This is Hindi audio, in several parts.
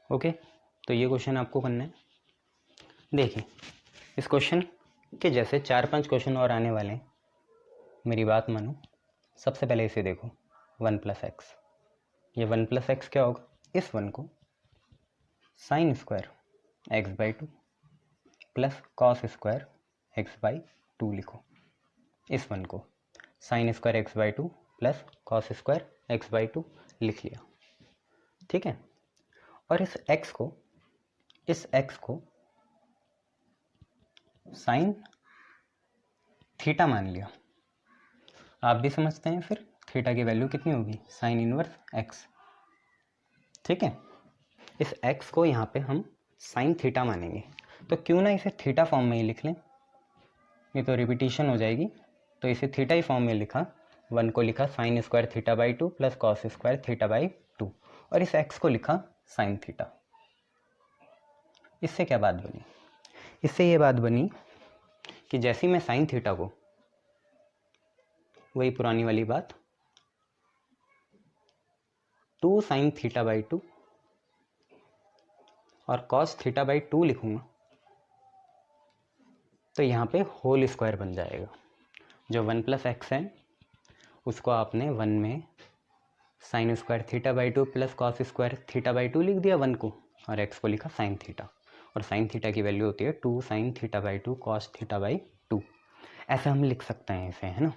ओके, तो ये क्वेश्चन आपको करना है। देखिए, इस क्वेश्चन के जैसे 4-5 क्वेश्चन और आने वाले हैं, मेरी बात मानो। सबसे पहले इसे देखो, 1 + x। ये 1 + x क्या होगा? इस 1 को sin square x/2 plus cos square x/2 लिखो। इस 1 को sin square x/2 plus cos square x/2 लिख लिया, ठीक है। और इस x को साइन थीटा मान लिया। आप भी समझते हैं फिर थीटा की वैल्यू कितनी होगी? साइन इनवर्स x, ठीक है। इस x को यहाँ पे हम साइन थीटा मानेंगे, तो क्यों ना इसे थीटा फॉर्म में ही लिख लें, ये तो रिपीटिशन हो जाएगी। तो इसे थीटा ही फॉर्म में लिखा, 1 को लिखा sine square थीटा/2 plus cos square थीटा/2, और इस x को लिखा साइन थीटा। इससे क्या बात बनी? इससे ये बात बनी कि जैसे ही मैं साइन थीटा को, वही पुरानी वाली बात, 2 साइन थीटा/2 और कॉस थीटा/2 लिखूंगा, तो यहाँ पे होल स्क्वायर बन जाएगा। जो 1 + x है उसको आपने 1 में sine square थीटा/2 plus cos square थीटा/2 लिख दिया 1 को, और x को लिखा साइन थीटा। और साइन थीटा की वैल्यू होती है 2 साइन थीटा/2 कॉस थीटा/2। ऐसे हम लिख सकते हैं इसे, है ना।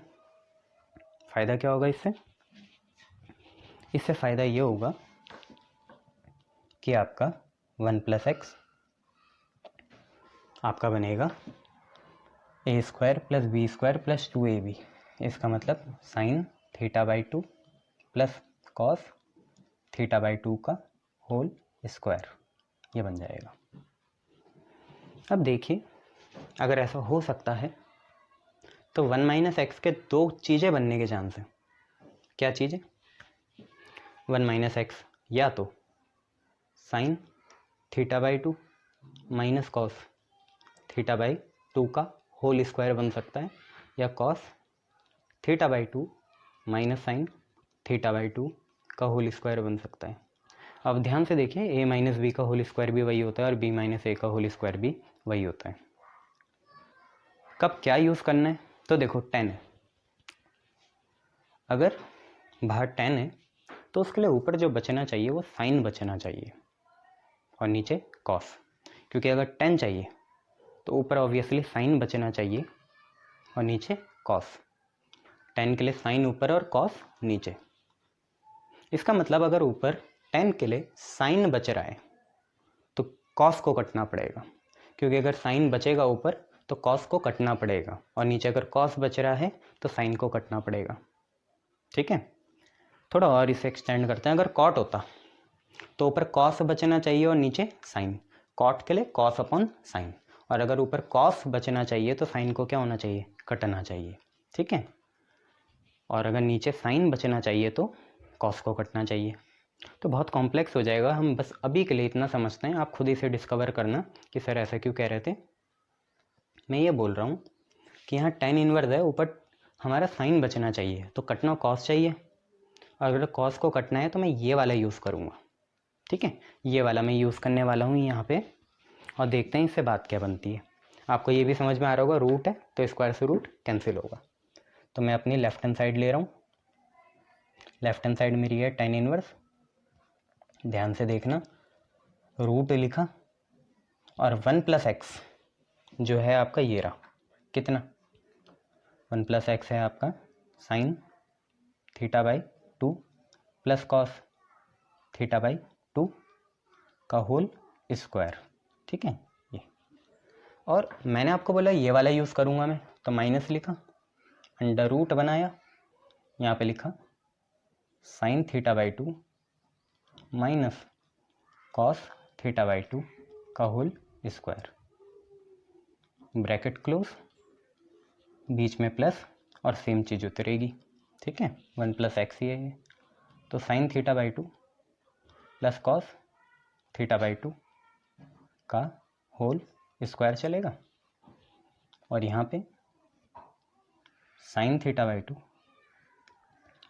फ़ायदा क्या होगा इससे? इससे फ़ायदा ये होगा कि आपका 1 + x आपका बनेगा a² + b² + 2ab। इसका मतलब साइन थीटा/2 प्लस कॉस थीटा/2 का होल स्क्वायर, ये बन जाएगा। अब देखिए, अगर ऐसा हो सकता है तो 1 - x के 2 चीज़ें बनने के चांस हैं। क्या चीज़ें? 1 - x या तो साइन थीटा/2 माइनस कॉस थीटा/2 का होल स्क्वायर बन सकता है, या कॉस थीटा/2 माइनस साइन थीटा/2 का होल स्क्वायर बन सकता है। अब ध्यान से देखिए, a - b का होल स्क्वायर भी वही होता है और b - a का होल स्क्वायर भी वही होता है। कब क्या यूज़ करना है? तो देखो, 10 है, अगर बाहर 10 है तो उसके लिए ऊपर जो बचना चाहिए वो साइन बचना चाहिए और नीचे कॉस, क्योंकि अगर 10 चाहिए तो ऊपर ऑब्वियसली साइन बचना चाहिए और नीचे कॉस। 10 के लिए साइन ऊपर और कॉस नीचे। इसका मतलब अगर ऊपर 10 के लिए साइन बच रहा है तो कॉस को कटना पड़ेगा, क्योंकि अगर साइन बचेगा ऊपर तो कॉस को कटना पड़ेगा, और नीचे अगर कॉस बच रहा है तो साइन को कटना पड़ेगा, ठीक है। थोड़ा और इसे एक्सटेंड करते हैं। अगर कॉट होता तो ऊपर कॉस बचना चाहिए और नीचे साइन, कॉट के लिए कॉस अपॉन साइन, और अगर ऊपर कॉस बचना चाहिए तो साइन को क्या होना चाहिए? कटना चाहिए, ठीक है। और अगर नीचे साइन बचना चाहिए तो कॉस को कटना चाहिए। तो बहुत कॉम्प्लेक्स हो जाएगा, हम बस अभी के लिए इतना समझते हैं, आप खुद ही से डिस्कवर करना कि सर ऐसा क्यों कह रहे थे। मैं ये बोल रहा हूँ कि यहाँ tan इनवर्स है, ऊपर हमारा साइन बचना चाहिए तो कटना कॉस चाहिए, और अगर कॉस को कटना है तो मैं ये वाला यूज़ करूँगा, ठीक है। ये वाला मैं यूज़ करने वाला हूँ यहाँ पे, और देखते हैं इससे बात क्या बनती है। आपको ये भी समझ में आ रहा होगा, रूट है तो स्क्वायर से रूट कैंसिल होगा। तो मैं अपनी लेफ्ट हैंड साइड ले रहा हूँ। लेफ्ट हैंड साइड मेरी है tan इनवर्स, ध्यान से देखना, रूट लिखा, और 1 + x जो है आपका ये रहा, कितना? 1 + x है आपका साइन थीटा/2 प्लस कॉस थीटा/2 का होल स्क्वायर, ठीक है ये। और मैंने आपको बोला ये वाला यूज़ करूँगा मैं, तो माइनस लिखा, अंडर रूट बनाया, यहाँ पे लिखा साइन थीटा/2 माइनस कॉस थीटा/2 का होल स्क्वायर, ब्रैकेट क्लोज, बीच में प्लस और सेम चीज़ उतरेगी, ठीक है। 1 + x ही है ये, तो साइन थीटा/2 प्लस कॉस थीटा/2 का होल स्क्वायर चलेगा, और यहाँ पे साइन थीटा/2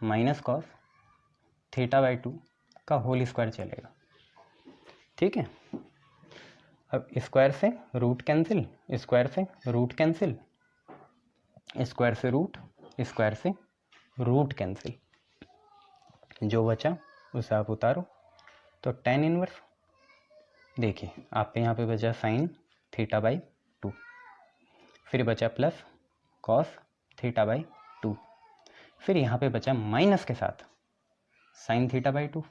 माइनस कॉस थीटा/2 का होल स्क्वायर चलेगा। ठीक है। अब स्क्वायर से रूट कैंसिल, स्क्वायर से रूट कैंसिल, स्क्वायर से रूट, स्क्वायर से रूट कैंसिल, जो बचा उसे आप उतारो तो tan इनवर्स, देखिए आपके यहाँ पे बचा साइन थीटा बाई 2, फिर बचा प्लस कॉस थीटा बाई 2, फिर यहाँ पे बचा माइनस के साथ साइन थीटा बाई 2,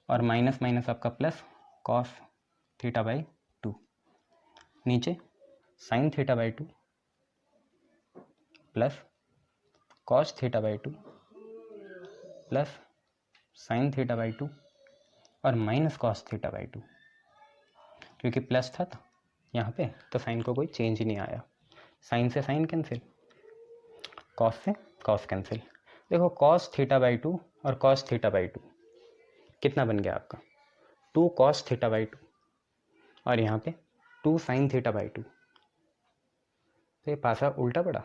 और माइनस माइनस आपका प्लस कॉस थीटा बाई 2, नीचे sine theta by 2 plus cos theta by 2 plus sine theta by 2 और माइनस कॉस थीटा बाई 2, क्योंकि प्लस था यहाँ पे तो साइन को कोई चेंज ही नहीं आया, साइन से साइन कैंसिल, कॉस से कॉस कैंसिल। देखो कॉस थीटा बाई 2 और कॉस थीटा बाई 2 कितना बन गया आपका 2 कॉस थीटा बाई 2, और यहाँ पे 2 साइन थीटा बाई 2, तो ये पासा उल्टा पड़ा।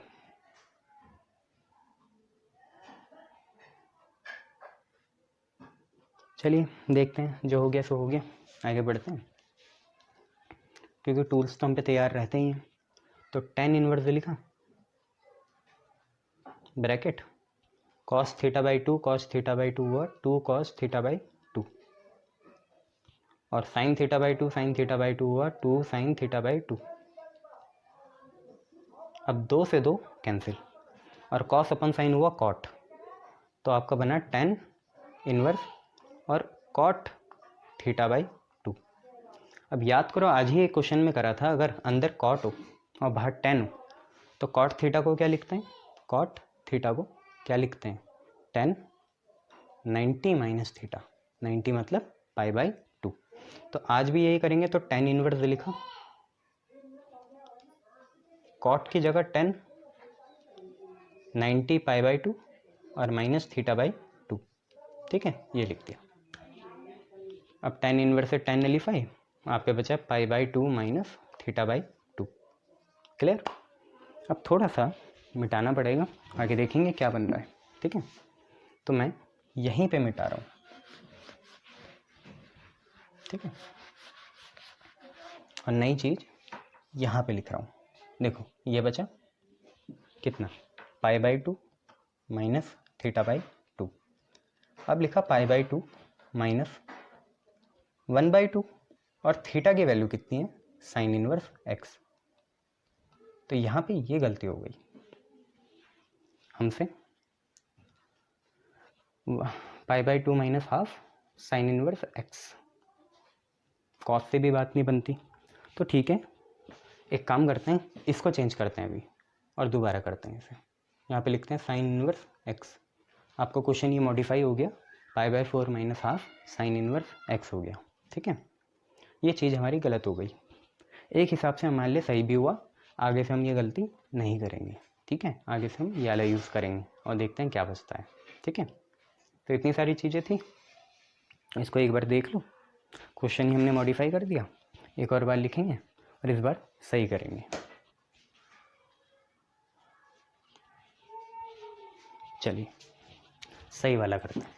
चलिए देखते हैं, जो हो गया सो हो गया, आगे बढ़ते हैं, क्योंकि टूल्स तो हम पे तैयार रहते ही हैं। तो tan इनवर्स लिखा, bracket cos theta by 2 cos theta by 2 हुआ 2 कॉस थीटा बाई 2, और sine theta by 2 sine theta by 2 हुआ 2 साइन थीटा बाई 2। अब 2 से 2 कैंसिल, और कॉस अपन साइन हुआ कॉट, तो आपका बना tan इनवर्स और कॉट थीटा बाई 2। अब याद करो आज ही एक क्वेश्चन में करा था, अगर अंदर कॉट हो और बाहर tan हो तो कॉट थीटा को क्या लिखते हैं, कॉट थीटा को क्या लिखते हैं, tan 90 माइनस थीटा, 90 मतलब पाई बाई 2। तो आज भी यही करेंगे, तो tan इनवर्स लिखा, कॉट की जगह tan 90 पाई बाई 2 और माइनस थीटा बाई 2, ठीक है, ये लिख दिया। अब tan इनवर्स से tan नलीफाई, आपके बचा पाई by 2 minus theta by 2, clear. अब थोड़ा सा मिटाना पड़ेगा, आगे देखेंगे क्या बन रहा है, ठीक है। तो मैं यहीं पे मिटा रहा हूँ, ठीक है, और नई चीज़ यहाँ पे लिख रहा हूँ। देखो ये बचा कितना, पाई बाई 2 माइनस थीटा बाई 2। अब लिखा पाई बाई 2 माइनस 1 बाई 2, और थीटा की वैल्यू कितनी है, साइन इनवर्स x। तो यहाँ पे ये गलती हो गई हमसे, पाई by 2 minus half sine inverse x, cos से भी बात नहीं बनती। तो ठीक है, एक काम करते हैं, इसको चेंज करते हैं अभी और दोबारा करते हैं इसे। यहाँ पे लिखते हैं साइन इनवर्स x, आपका क्वेश्चन ये मॉडिफाई हो गया, pi by 4 minus half sine inverse x हो गया, ठीक है। ये चीज़ हमारी गलत हो गई, एक हिसाब से हमारे लिए सही भी हुआ, आगे से हम ये गलती नहीं करेंगे, ठीक है। आगे से हम ये वाला यूज़ करेंगे और देखते हैं क्या बचता है, ठीक है। तो इतनी सारी चीज़ें थी, इसको एक बार देख लो, क्वेश्चन ही हमने मॉडिफाई कर दिया, एक और बार लिखेंगे और इस बार सही करेंगे। चलिए सही वाला करते हैं।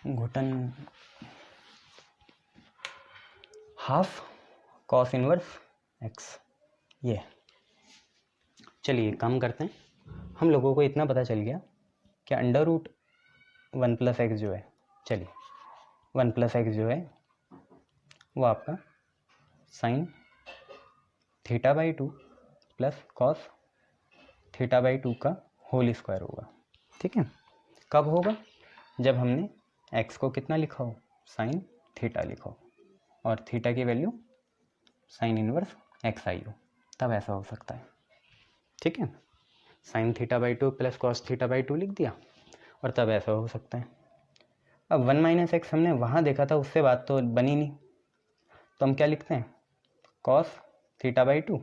घुटन हाफ कॉस इनवर्स x, ये। चलिए काम करते हैं, हम लोगों को इतना पता चल गया कि अंडर रूट 1 प्लस एक्स जो है, चलिए 1 प्लस एक्स जो है वो आपका sine theta by 2 plus cos theta by 2 का होल स्क्वायर होगा, ठीक है। कब होगा, जब हमने x को कितना लिखा हो, साइन थीटा लिखा हो, और थीटा की वैल्यू साइन इनवर्स x आई हो, तब ऐसा हो सकता है, ठीक है। Sine theta by 2 plus cos theta by 2 लिख दिया, और तब ऐसा हो सकता है। अब 1 माइनस एक्स हमने वहाँ देखा था, उससे बात तो बनी नहीं, तो हम क्या लिखते हैं, cos theta by 2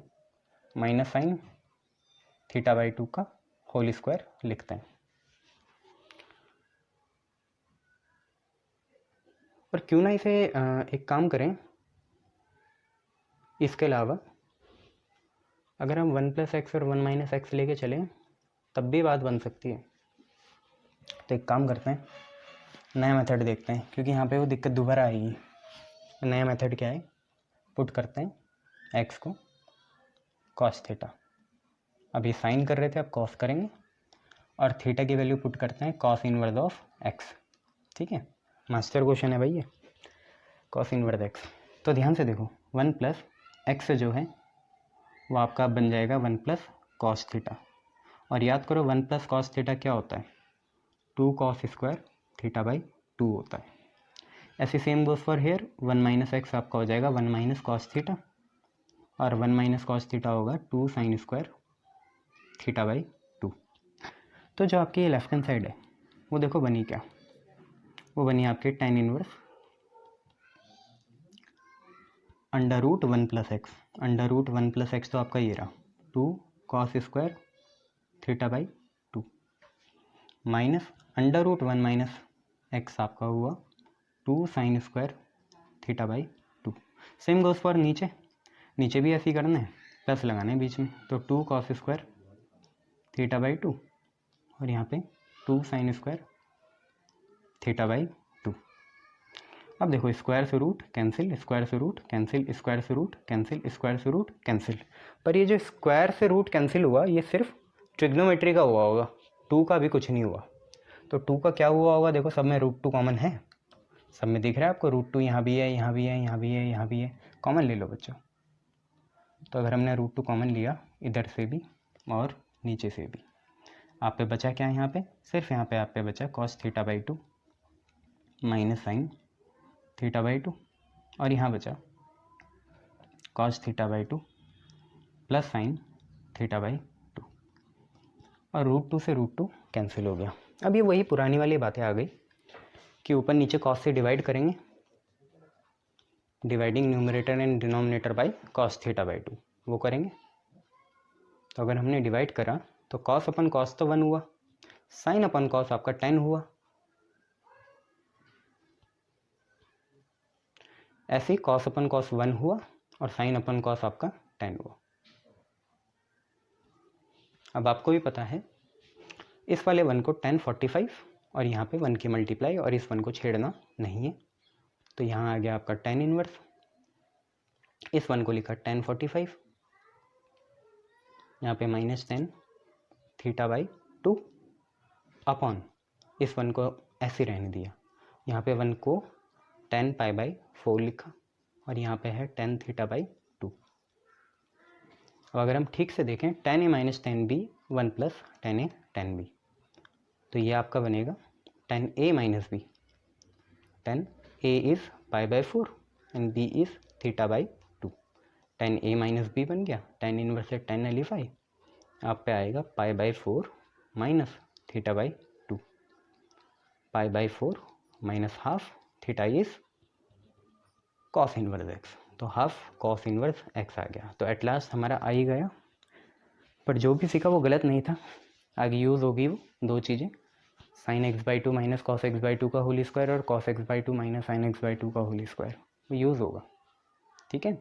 minus sine theta by 2 का होल स्क्वायर लिखते हैं। और क्यों ना इसे एक काम करें, इसके अलावा अगर हम 1 + x और 1 - x लेके चलें तब भी बात बन सकती है। तो एक काम करते हैं, नया मेथड देखते हैं, क्योंकि यहाँ पे वो दिक्कत दोबारा आएगी। नया मेथड क्या है, पुट करते हैं x को cos थीटा। अभी साइन कर रहे थे, अब cos करेंगे, और थीटा की वैल्यू पुट करते हैं cos इनवर्स ऑफ x। ठीक है, मास्टर क्वेश्चन है भाई ये, cos इनवर्स x। तो ध्यान से देखो, 1 + x जो है वो आपका बन जाएगा 1 + cos थीटा। और याद करो 1 + cos थीटा क्या होता है, 2 cos स्क्वायर थीटा बाई 2 होता है। ऐसे same goes for here, 1 - x आपका हो जाएगा 1 - cos थीटा, और 1 - cos थीटा होगा 2 sin स्क्वायर थीटा बाई 2। तो जो आपकी ये लेफ्ट हैंड साइड है वो देखो बनी क्या, वो बनी आपकी tan इनवर्स √1 + x। √1 + x तो आपका ये रहा 2 cos square theta by 2 minus √1 - x आपका हुआ 2 sin square theta by 2। Same goes for नीचे, नीचे भी ऐसे ही करना है, प्लस लगाना है बीच में, तो 2 cos स्क्वायर थीटा बाई 2, और यहाँ पे 2 sin स्क्वायर थीटा बाई 2। अब देखो स्क्वायर से रूट कैंसिल, स्क्वायर से रूट कैंसिल, स्क्वायर से रूट कैंसिल, स्क्वायर से रूट कैंसिल। पर ये जो स्क्वायर से रूट कैंसिल हुआ ये सिर्फ ट्रिग्नोमेट्री का हुआ होगा, 2 का भी कुछ नहीं हुआ। तो 2 का क्या हुआ होगा, देखो सब में √2 कॉमन है, सब में दिख रहा है आपको, √2 यहाँ भी है, यहाँ भी है, यहाँ भी है, यहाँ भी है, कॉमन ले लो बच्चों। तो अगर हमने √2 कॉमन लिया इधर से भी और नीचे से भी, आप पे बचा क्या है, यहाँ पे सिर्फ यहाँ पे आप पे बचा cos theta by 2 minus sine theta by 2, और यहाँ बचा cos theta by 2 plus sine theta by 2, और √2 से √2 कैंसिल हो गया। अब ये वही पुरानी वाली बातें आ गई कि ऊपर नीचे cos से डिवाइड करेंगे, dividing numerator and denominator by cos theta by 2 वो करेंगे। तो अगर हमने डिवाइड करा तो cos अपन cos तो 1 हुआ, साइन अपन cos आपका 10 हुआ, ऐसे ही cos अपन cos 1 हुआ और साइन अपन cos आपका 10 हुआ। अब आपको भी पता है इस वाले 1 को 1045 और यहाँ पे 1 की मल्टीप्लाई, और इस 1 को छेड़ना नहीं है, तो यहाँ आ गया आपका tan इनवर्स, इस 1 को लिखा 1045, यहाँ पे -10 थीटा बाई 2 अपॉन इस 1 को ऐसे रहने दिया, यहाँ पे 1 को 10 पाई बाई 4 लिखा, और यहाँ पे है 10 थीटा बाई 2। अब अगर हम ठीक से देखें tan a - tan b 1 + tan a tan b, तो ये आपका बनेगा tan a - b, tan a is pi by 4 and b is theta by 2। tan a - b बन गया, tan इनवर्स से tan एलिफाई आप पे आएगा pi by 4 minus theta by 2, pi by 4 minus half theta is cos inverse x, तो हाफ cos इनवर्स x आ गया। तो एट लास्ट हमारा आ ही गया, पर जो भी सीखा वो गलत नहीं था, आगे यूज़ होगी वो दो चीज़ें, sin x/2 minus cos x/2 का होल स्क्वायर और cos x/2 minus sin x/2 का होल स्क्वायर, वो यूज़ होगा। ठीक है,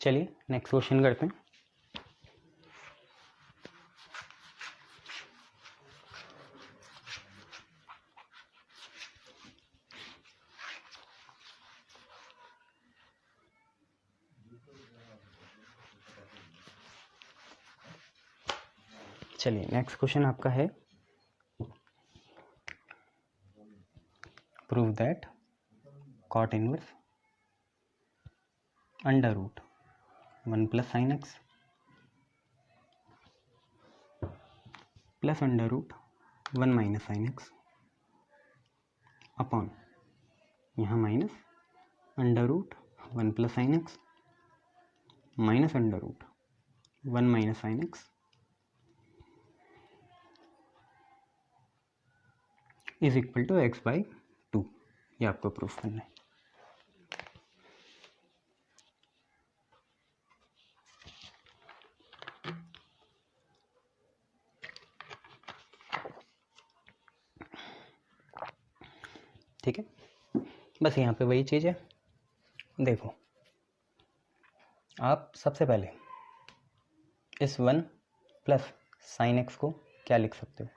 चलिए नेक्स्ट क्वेश्चन करते हैं। चलिए नेक्स्ट क्वेश्चन आपका है, prove that cot inverse √1 + sin x plus √1 - sin x upon यहाँ minus under root 1 plus sine x minus under root 1 minus sine x is equal to x by 2। ये आपको प्रूफ करना है। ठीक है, बस यहाँ पे वही चीज़ है। देखो आप सबसे पहले इस 1 प्लस साइन एक्स को क्या लिख सकते हो?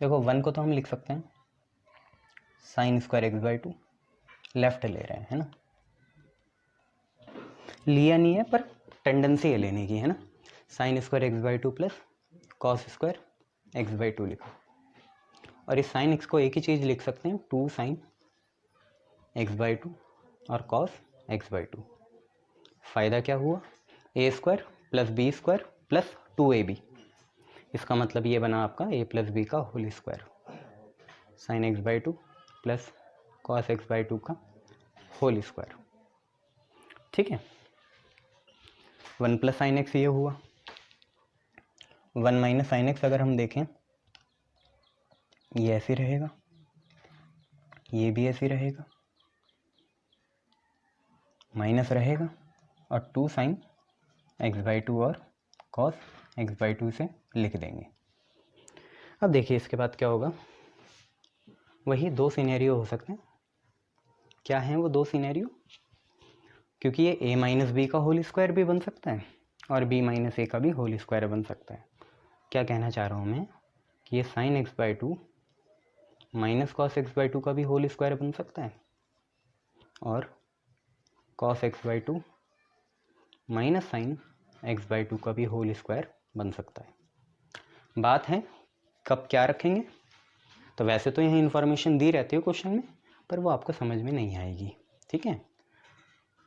देखो 1 को तो हम लिख सकते हैं sine square x by 2, left ले रहे हैं, है ना, लिया नहीं है पर टेंडेंसी है लेने की, है ना। Sine square x by 2 plus cos square x by 2 लिखो, और इस साइन एक्स को एक ही चीज़ लिख सकते हैं 2 साइन एक्स बाई 2 और कॉस एक्स बाई 2। फ़ायदा क्या हुआ? A square plus b square plus 2ab। इसका मतलब ये बना आपका a प्लस बी का whole square, sine x by 2 plus cos x by 2 का होल स्क्वायर। ठीक है, 1 प्लस साइन एक्स ये हुआ, 1 माइनस साइन एक्स अगर हम देखें ये ऐसे रहेगा, ये भी ऐसे रहेगा, माइनस रहेगा और 2 साइन एक्स बाई 2 और कॉस एक्स बाई 2 से लिख देंगे। अब देखिए इसके बाद क्या होगा, वही 2 सिनेरियो हो सकते हैं। क्या हैं वो 2 सिनेरियो? क्योंकि ये a माइनस बी का होल स्क्वायर भी बन सकता है और b माइनस ए का भी होल स्क्वायर बन सकता है। क्या कहना चाह रहा हूँ मैं कि ये sign x by 2 minus cos x by 2 का भी होल स्क्वायर बन सकता है और cos x by 2 minus sine x by 2 का भी होल स्क्वायर बन सकता है। बात है कब क्या रखेंगे, तो वैसे तो यहाँ इन्फॉर्मेशन दी रहती है क्वेश्चन में, पर वो आपको समझ में नहीं आएगी। ठीक है,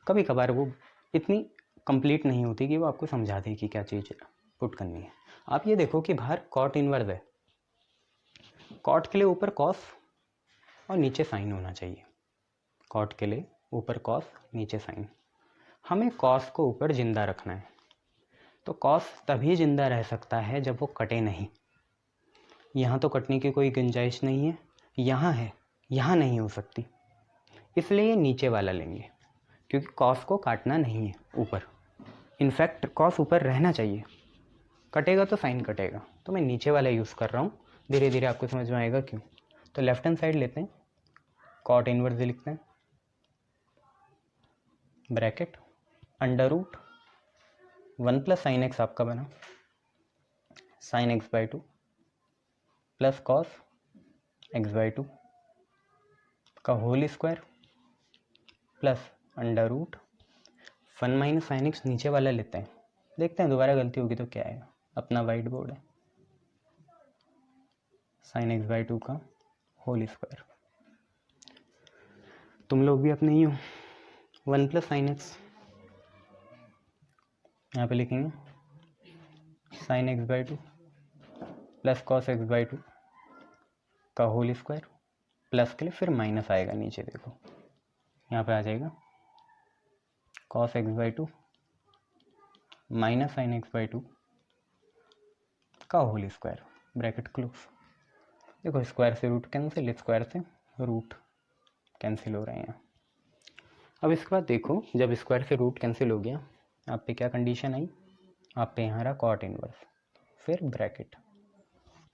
कभी कभार वो इतनी कंप्लीट नहीं होती कि वो आपको समझा दे कि क्या चीज़ पुट करनी है। आप ये देखो कि बाहर कॉट इनवर्स है, कॉट के लिए ऊपर कॉस और नीचे साइन होना चाहिए। कॉट के लिए ऊपर कॉस नीचे साइन, हमें कॉस को ऊपर जिंदा रखना है। तो कॉस तभी जिंदा रह सकता है जब वो कटे नहीं। यहाँ तो कटने की कोई गुंजाइश नहीं है, यहाँ है, यहाँ नहीं हो सकती, इसलिए नीचे वाला लेंगे क्योंकि कॉस को काटना नहीं है ऊपर। इनफैक्ट कॉस ऊपर रहना चाहिए, कटेगा तो साइन कटेगा, तो मैं नीचे वाला यूज़ कर रहा हूँ। धीरे धीरे आपको समझ में आएगा क्यों। तो लेफ्ट हैंड साइड लेते हैं, कॉट इनवर्स लिखते हैं, bracket under root 1 plus sine x आपका बना, sine x by 2 plus cos x by 2 का whole square plus under root 1 minus sine x नीचे वाला लेते हैं, देखते हैं दोबारा गलती होगी तो क्या आएगा। अपना वाइट बोर्ड है, साइन एक्स बाई 2 का होल स्क्वायर। तुम लोग भी अपने ही हो, 1 प्लस साइन एक्स यहाँ पे लिखेंगे, sign x by 2 plus cos x by 2 का होल स्क्वायर, प्लस के लिए फिर माइनस आएगा नीचे, देखो यहाँ पे आ जाएगा cos x by 2 minus sine x by 2 का होल स्क्वायर, ब्रैकेट क्लोज। देखो स्क्वायर से रूट कैंसिल, स्क्वायर से रूट कैंसिल हो रहे हैं। अब इसके बाद देखो जब स्क्वायर से रूट कैंसिल हो गया, आप पे क्या कंडीशन आई, आप पे यहाँ रहा कॉट इनवर्स, फिर ब्रैकेट,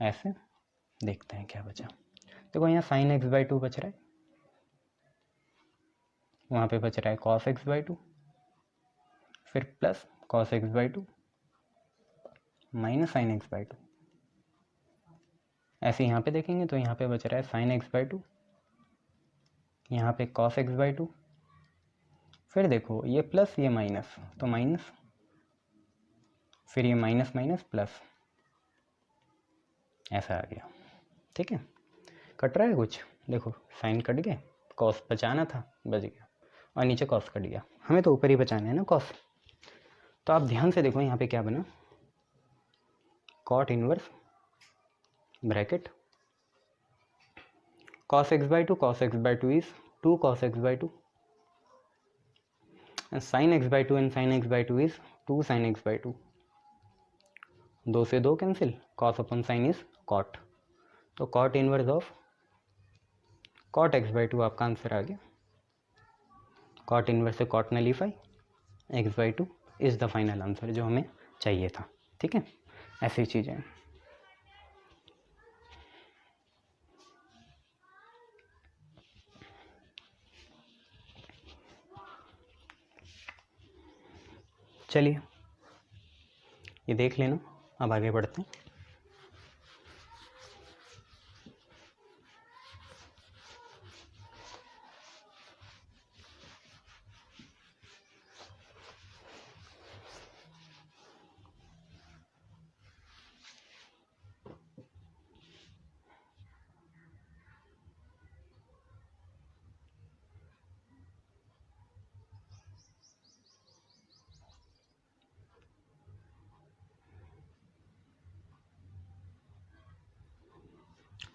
ऐसे देखते हैं क्या बचा। देखो यहाँ साइन एक्स बाई 2 बच रहा है, वहाँ पे बच रहा है कॉस एक्स बाई 2, फिर plus cos x by 2 minus sine x by 2। ऐसे यहाँ पे देखेंगे तो यहाँ पे बच रहा है साइन एक्स बाई 2, यहाँ पे कॉस एक्स बाई 2, फिर देखो ये प्लस ये माइनस तो माइनस, फिर ये माइनस माइनस प्लस, ऐसा आ गया। ठीक है, कट रहा है कुछ, देखो साइन कट गए, कॉस बचाना था बच गया, और नीचे कॉस कट गया, हमें तो ऊपर ही बचाना है ना कॉस। तो आप ध्यान से देखो यहाँ पे क्या बना, cot inverse bracket cos x by 2 is 2 cos x by 2, and sin x by 2 and sin x by 2 is 2 sin x by 2. 2 से 2 cancel, cos upon sin is cot, तो cot inverse of cot x by 2 आपका आंसर आ गया. cot इनवर्स से cot nullify, x by 2 is the final answer जो हमें चाहिए था. ठीक है, ऐसी चीज़ें. चलिए ये देख लेना, अब आगे बढ़ते हैं.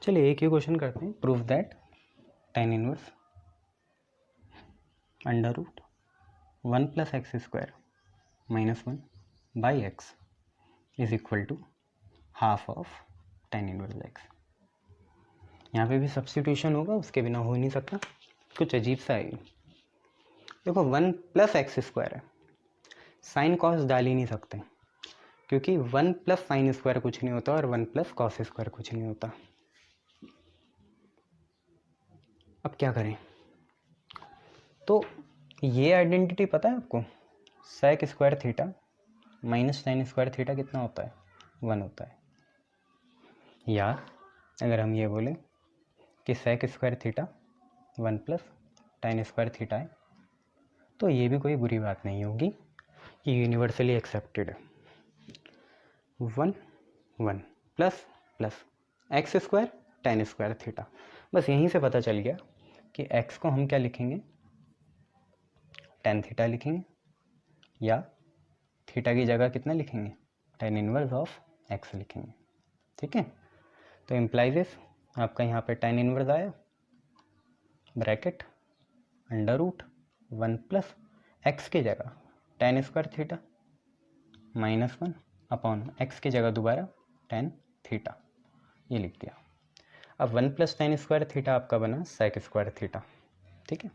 चलिए एक ही क्वेश्चन करते हैं. Prove that tan inverse under root 1 plus x square minus 1 by x is equal to half of tan inverse x. यहाँ पे भी सब्स्टिट्यूशन होगा, उसके बिना हो ही नहीं सकता. कुछ अजीब सा है. देखो 1 प्लस एक्स स्क्वायर है, साइन कॉस डाल ही नहीं सकते क्योंकि 1 प्लस साइन स्क्वायर कुछ नहीं होता और 1 प्लस कॉस स्क्वायर कुछ नहीं होता. अब क्या करें? तो ये आइडेंटिटी पता है आपको, sec square theta minus sine square theta कितना होता है? 1 होता है. या अगर हम ये बोलें कि sec square theta 1 plus tan square theta है, तो ये भी कोई बुरी बात नहीं होगी, ये यूनिवर्सली एक्सेप्टेड है. 1 1 plus plus x square tan square theta. बस यहीं से पता चल गया कि x को हम क्या लिखेंगे, tan थीटा लिखेंगे, या थीटा की जगह कितना लिखेंगे, tan इनवर्स ऑफ x लिखेंगे. ठीक है, तो इम्प्लाइज आपका यहाँ पे tan इनवर्स आया, bracket under root 1 plus x की जगह tan square theta minus 1 upon x की जगह दोबारा tan थीटा, ये लिख दिया. अब 1 प्लस tan स्क्वायर थीटा आपका बना सेक स्क्वायर थीटा. ठीक है,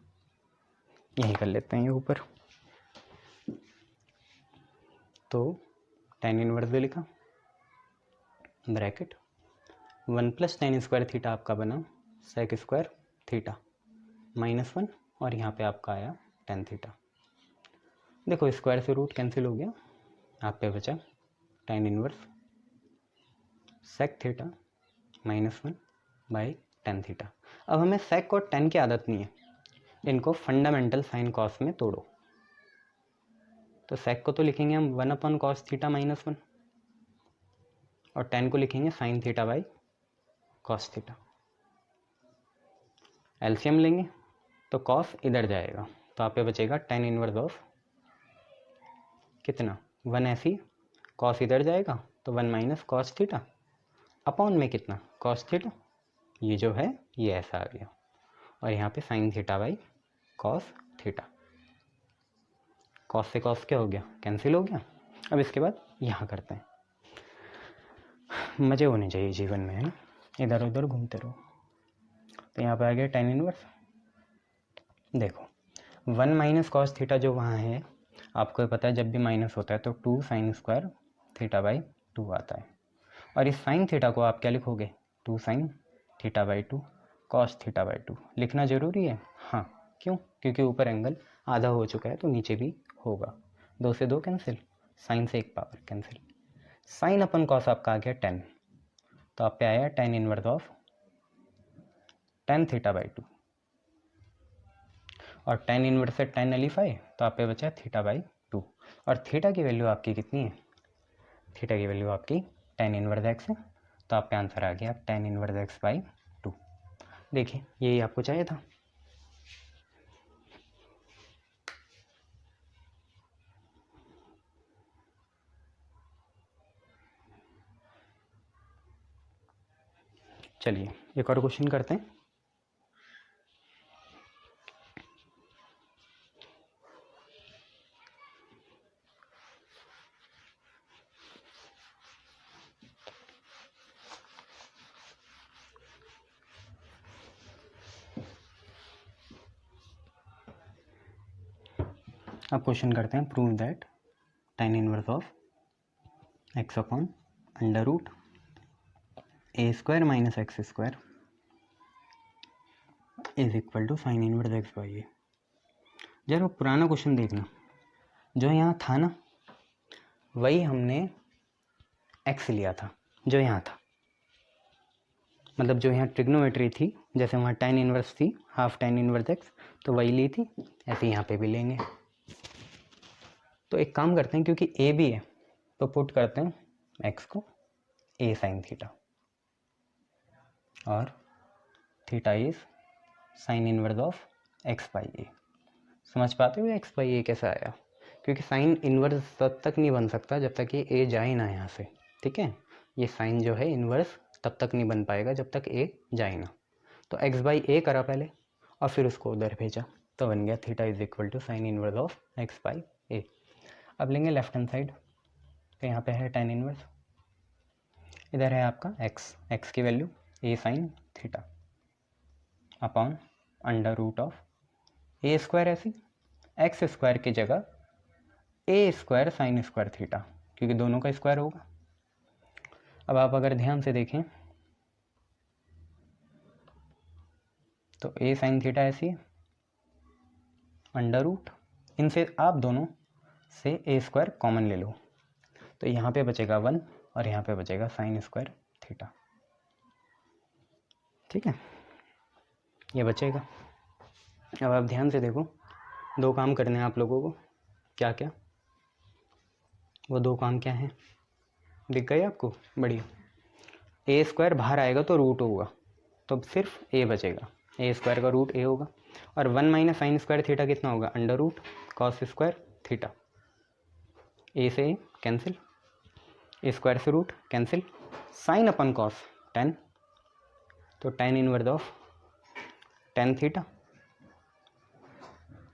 यही कर लेते हैं ये ऊपर. तो tan इनवर्स भी लिखा, bracket 1 plus tan square theta आपका बना सेक स्क्वायर थीटा माइनस 1 और यहाँ पे आपका आया tan थीटा. देखो स्क्वायर से रूट कैंसिल हो गया, आप पे बचा tan inverse sec theta minus 1 by tan theta. अब हमें सेक और tan की आदत नहीं है, इनको फंडामेंटल साइन कॉस में तोड़ो. तो सेक को तो लिखेंगे हम 1 अपॉन कॉस थीटा माइनस 1 और tan को लिखेंगे sine theta by cos theta. LCM लेंगे तो कॉस इधर जाएगा, तो आप पे बचेगा tan इनवर्स ऑफ कितना 1 ऐसी, कॉस इधर जाएगा तो 1 माइनस कॉस थीटा अपॉन में कितना कॉस थीटा, ये जो है ये ऐसा आ गया, और यहाँ पे sine theta by cos theta. Cos से कॉस क्या हो गया, कैंसिल हो गया. अब इसके बाद यहाँ करते हैं, मज़े होने चाहिए जीवन में, है ना, इधर उधर घूमते रहो. तो यहाँ पे आ गया tan इनवर्स. देखो 1 माइनस कॉस थीटा जो वहाँ है, आपको पता है जब भी माइनस होता है तो 2 साइन स्क्वायर थीटा बाई 2 आता है. और इस साइन थीटा को आप क्या लिखोगे, 2 sine theta by 2 cos theta by 2. लिखना ज़रूरी है, हाँ. क्यों? क्योंकि ऊपर एंगल आधा हो चुका है तो नीचे भी होगा. 2 से 2 कैंसिल, साइन से 1 power cancel. Sine upon cos आपका आ गया 10, तो आप पे आया tan inverse of tan theta by 2, और tan इनवर्स से tan नलीफाई, तो आप पे बचा थीटा बाई 2. और थीटा की वैल्यू आपकी कितनी है, थीटा की वैल्यू आपकी tan इनवर्स एक्स है, तो आपका आंसर आ गया tan इनवर्स एक्स बाई 2. देखिए यही आपको चाहिए था. चलिए एक और क्वेश्चन करते हैं. अब क्वेश्चन करते हैं, prove that tan inverse of x upon under root a square minus x square is equal to sine inverse x by a. जरा पुराना क्वेश्चन देखना, जो यहाँ था ना वही हमने x लिया था, जो यहाँ था, मतलब जो यहाँ ट्रिग्नोमेट्री थी, जैसे वहाँ tan इनवर्स थी हाफ tan इनवर्स x, तो वही ली थी, ऐसे यहाँ पे भी लेंगे। तो एक काम करते हैं, क्योंकि a भी है तो पुट करते हैं x को a साइन थीटा, और theta is sine inverse of x by a. समझ पाते हो x बाई ए कैसे आया? क्योंकि साइन इनवर्स तब तक नहीं बन सकता जब तक ये a जाए ना यहाँ से, ठीक है। ये साइन जो है इनवर्स तब तक नहीं बन पाएगा जब तक a जाए ना। तो x बाई ए करा पहले और फिर उसको उधर भेजा, तो बन गया theta is equal to sine inverse of x by a. अब लेंगे लेफ्ट हैंड साइड, तो यहाँ पे है tan इनवर्स, इधर है आपका x की value a sine theta upon under root of a square, ऐसी एक्स स्क्वायर की जगह a square sine square theta, क्योंकि दोनों का स्क्वायर होगा। अब आप अगर ध्यान से देखें तो ए साइन थीटा ऐसी है, अंडर रूट, इनसे आप दोनों से ए स्क्वायर कॉमन ले लो, तो यहाँ पे बचेगा 1 और यहाँ पे बचेगा साइन स्क्वायर थीटा, ठीक है, ये बचेगा। अब आप ध्यान से देखो, दो काम करने हैं आप लोगों को, क्या क्या, वो दो काम क्या हैं, दिख गए आपको? बढ़िया। ए स्क्वायर बाहर आएगा तो रूट होगा, तो सिर्फ ए बचेगा, ए स्क्वायर का रूट ए होगा, और 1 माइनस साइन स्क्वायर थीटा कितना होगा? Under root cos square theta. A से ए कैंसिल, ए स्क्वायर से root cancel, sine upon cos tan, तो tan inverse of tan theta.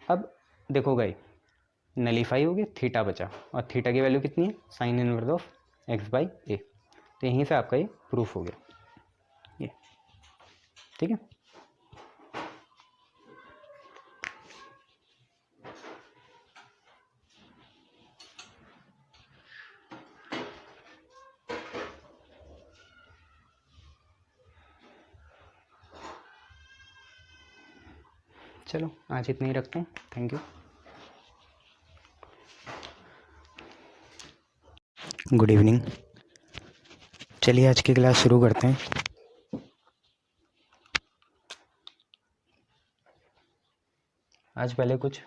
अब देखो गए नलीफाई हो गया, थीटा बचा, और थीटा की वैल्यू कितनी है? Sine inverse of x by a. तो यहीं से आपका ये प्रूफ हो गया, ये ठीक है। चलो आज इतना ही रखते हैं, थैंक यू। गुड इवनिंग, चलिए आज की क्लास शुरू करते हैं। आज पहले कुछ